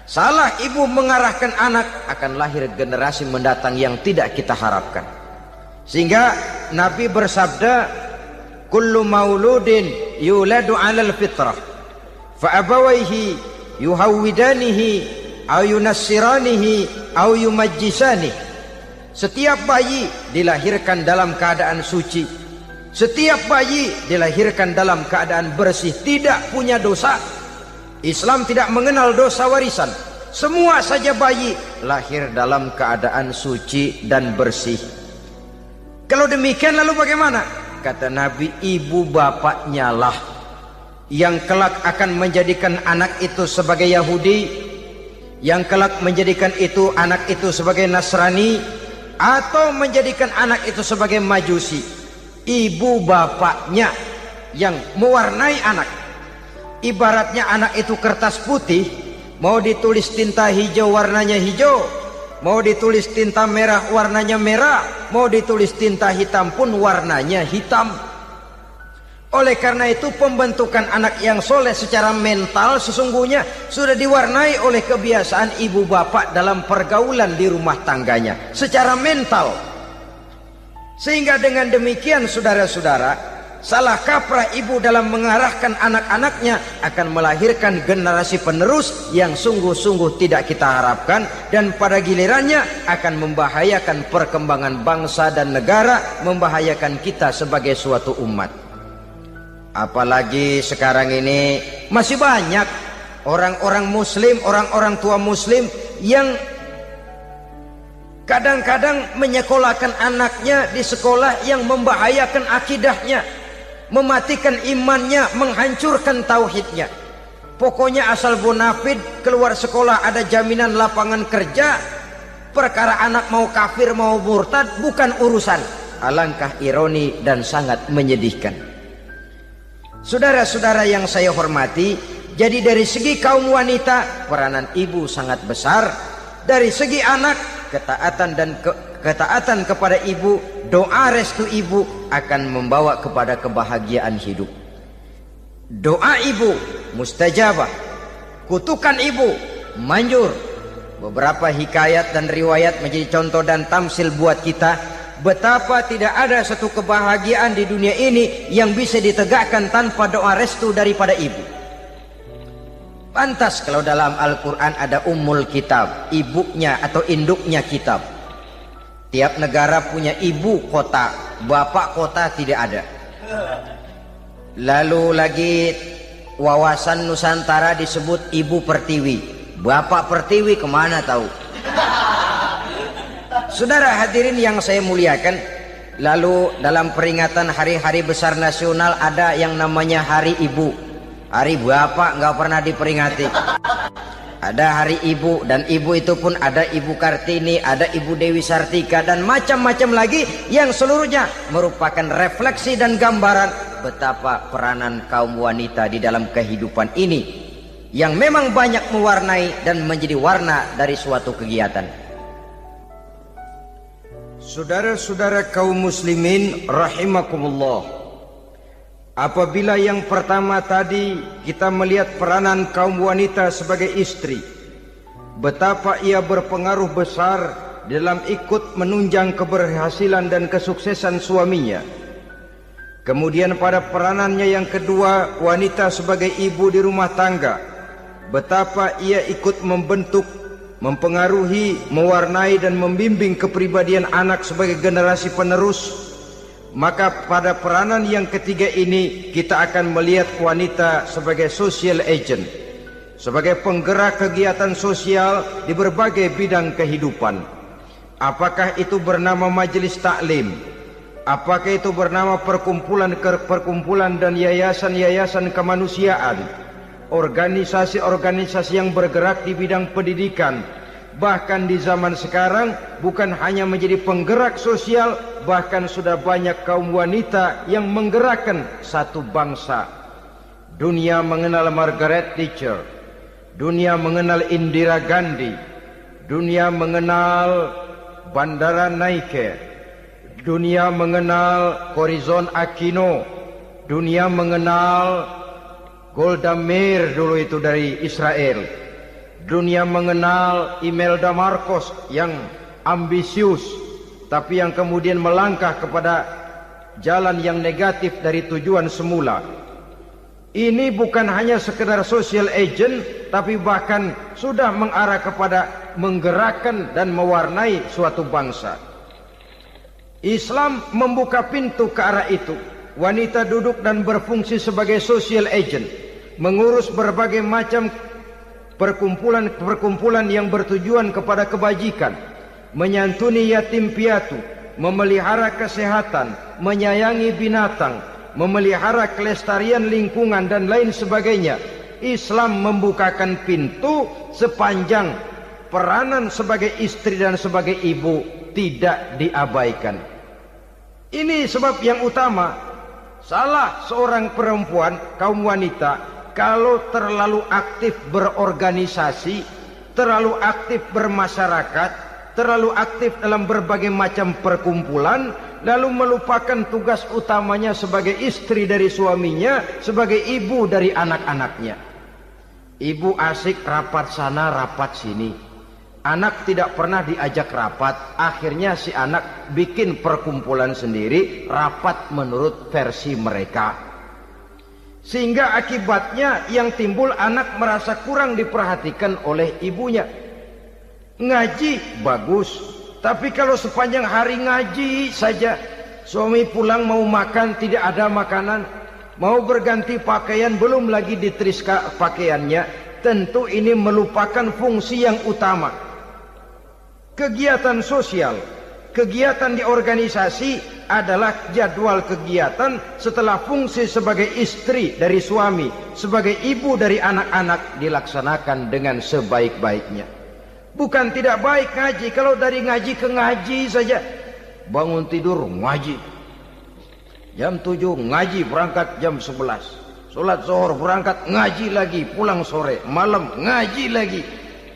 Salah ibu mengarahkan anak, akan lahir generasi mendatang yang tidak kita harapkan. Sehingga Nabi bersabda, kullu mauludin yuladu 'alal fitrah fa abawayhi yuhawwidanihi aw yunassiranihi aw yumajjisanihi. Setiap bayi dilahirkan dalam keadaan suci. Setiap bayi dilahirkan dalam keadaan bersih, tidak punya dosa. Islam tidak mengenal dosa warisan. Semua saja bayi lahir dalam keadaan suci dan bersih. Kalau demikian lalu bagaimana? Kata Nabi, ibu bapaknya lah yang kelak akan menjadikan anak itu sebagai Yahudi, yang kelak menjadikan itu anak itu sebagai Nasrani, atau menjadikan anak itu sebagai Majusi. Ibu bapaknya yang mewarnai anak. Ibaratnya anak itu kertas putih, mau ditulis tinta hijau warnanya hijau, mau ditulis tinta merah warnanya merah, mau ditulis tinta hitam pun warnanya hitam. Oleh karena itu pembentukan anak yang soleh secara mental sesungguhnya sudah diwarnai oleh kebiasaan ibu bapak dalam pergaulan di rumah tangganya secara mental. Sehingga dengan demikian saudara-saudara, salah kaprah ibu dalam mengarahkan anak-anaknya akan melahirkan generasi penerus yang sungguh-sungguh tidak kita harapkan, dan pada gilirannya akan membahayakan perkembangan bangsa dan negara, membahayakan kita sebagai suatu umat. Apalagi sekarang ini masih banyak orang-orang muslim, orang-orang tua muslim yang kadang-kadang menyekolahkan anaknya di sekolah yang membahayakan akidahnya, mematikan imannya, menghancurkan tauhidnya. Pokoknya asal bonafid keluar sekolah ada jaminan lapangan kerja, perkara anak mau kafir mau murtad bukan urusan. Alangkah ironi dan sangat menyedihkan. Saudara-saudara yang saya hormati, jadi dari segi kaum wanita peranan ibu sangat besar. Dari segi anak, ketaatan kepada ibu, doa restu ibu akan membawa kepada kebahagiaan hidup. Doa ibu mustajabah, kutukan ibu manjur. Beberapa hikayat dan riwayat menjadi contoh dan tamsil buat kita betapa tidak ada satu kebahagiaan di dunia ini yang bisa ditegakkan tanpa doa restu daripada ibu. Pantas kalau dalam Al-Quran ada ummul kitab, ibunya atau induknya kitab. Tiap negara punya ibu kota, bapak kota tidak ada. Lalu lagi wawasan Nusantara disebut ibu pertiwi, bapak pertiwi kemana tahu. Saudara hadirin yang saya muliakan, lalu dalam peringatan hari-hari besar nasional ada yang namanya Hari Ibu. Hari bapak nggak pernah diperingati. Ada Hari Ibu, dan ibu itu pun ada Ibu Kartini, ada Ibu Dewi Sartika, dan macam-macam lagi yang seluruhnya merupakan refleksi dan gambaran betapa peranan kaum wanita di dalam kehidupan ini yang memang banyak mewarnai dan menjadi warna dari suatu kegiatan. Saudara-saudara kaum muslimin rahimakumullah, apabila yang pertama tadi kita melihat peranan kaum wanita sebagai istri, betapa ia berpengaruh besar dalam ikut menunjang keberhasilan dan kesuksesan suaminya. Kemudian pada peranannya yang kedua, wanita sebagai ibu di rumah tangga, betapa ia ikut membentuk, mempengaruhi, mewarnai dan membimbing kepribadian anak sebagai generasi penerus. Maka pada peranan yang ketiga ini kita akan melihat wanita sebagai social agent, sebagai penggerak kegiatan sosial di berbagai bidang kehidupan. Apakah itu bernama majelis taklim, apakah itu bernama perkumpulan dan yayasan-yayasan kemanusiaan, organisasi-organisasi yang bergerak di bidang pendidikan. Bahkan di zaman sekarang bukan hanya menjadi penggerak sosial, bahkan sudah banyak kaum wanita yang menggerakkan satu bangsa. Dunia mengenal Margaret Thatcher, dunia mengenal Indira Gandhi, dunia mengenal Bandara Naike, dunia mengenal Corazon Aquino, dunia mengenal Golda Meir dulu itu dari Israel. Dunia mengenal Imelda Marcos yang ambisius, tapi yang kemudian melangkah kepada jalan yang negatif dari tujuan semula. Ini bukan hanya sekedar social agent, tapi bahkan sudah mengarah kepada menggerakkan dan mewarnai suatu bangsa. Islam membuka pintu ke arah itu. Wanita duduk dan berfungsi sebagai social agent, mengurus berbagai macam perkumpulan-perkumpulan yang bertujuan kepada kebajikan, menyantuni yatim piatu, memelihara kesehatan, menyayangi binatang, memelihara kelestarian lingkungan dan lain sebagainya. Islam membukakan pintu sepanjang peranan sebagai istri dan sebagai ibu tidak diabaikan. Ini sebab yang utama. Salah seorang perempuan, kaum wanita, kalau terlalu aktif berorganisasi, terlalu aktif bermasyarakat, terlalu aktif dalam berbagai macam perkumpulan, lalu melupakan tugas utamanya sebagai istri dari suaminya, sebagai ibu dari anak-anaknya. Ibu asik rapat sana, rapat sini. Anak tidak pernah diajak rapat, akhirnya si anak bikin perkumpulan sendiri, rapat menurut versi mereka. Sehingga akibatnya yang timbul anak merasa kurang diperhatikan oleh ibunya. Ngaji bagus, tapi kalau sepanjang hari ngaji saja, suami pulang mau makan tidak ada makanan, mau berganti pakaian belum lagi diteriska pakaiannya, tentu ini melupakan fungsi yang utama. Kegiatan sosial, kegiatan di organisasi adalah jadwal kegiatan setelah fungsi sebagai istri dari suami, sebagai ibu dari anak-anak dilaksanakan dengan sebaik-baiknya. Bukan tidak baik ngaji, kalau dari ngaji ke ngaji saja. Bangun tidur ngaji, jam 7 ngaji, berangkat jam 11. Sholat zuhur berangkat ngaji lagi, pulang sore, malam ngaji lagi.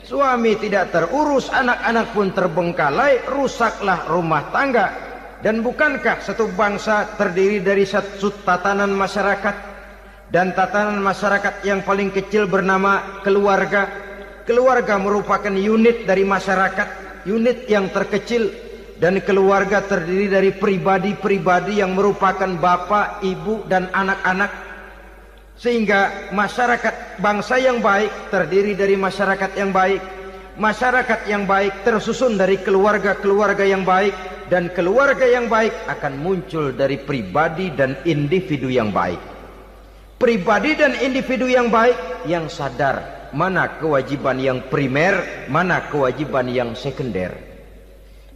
Suami tidak terurus, anak-anak pun terbengkalai, rusaklah rumah tangga. Dan bukankah satu bangsa terdiri dari satu tatanan masyarakat, dan tatanan masyarakat yang paling kecil bernama keluarga. Keluarga merupakan unit dari masyarakat, unit yang terkecil, dan keluarga terdiri dari pribadi-pribadi yang merupakan bapak, ibu, dan anak-anak. Sehingga masyarakat bangsa yang baik terdiri dari masyarakat yang baik. Masyarakat yang baik tersusun dari keluarga-keluarga yang baik, dan keluarga yang baik akan muncul dari pribadi dan individu yang baik. Pribadi dan individu yang baik yang sadar mana kewajiban yang primer, mana kewajiban yang sekunder.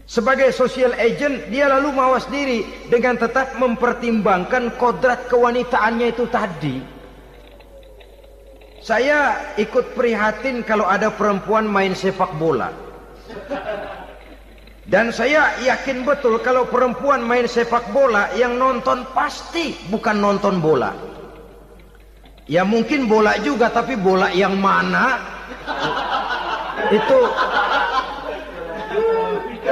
Sebagai social agent, dia lalu mawas diri dengan tetap mempertimbangkan kodrat kewanitaannya itu tadi. Saya ikut prihatin kalau ada perempuan main sepak bola. Dan saya yakin betul kalau perempuan main sepak bola, yang nonton pasti bukan nonton bola. Ya mungkin bola juga, tapi bola yang mana?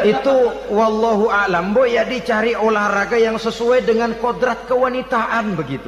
Itu wallahu a'lam. Ya dicari olahraga yang sesuai dengan kodrat kewanitaan begitu.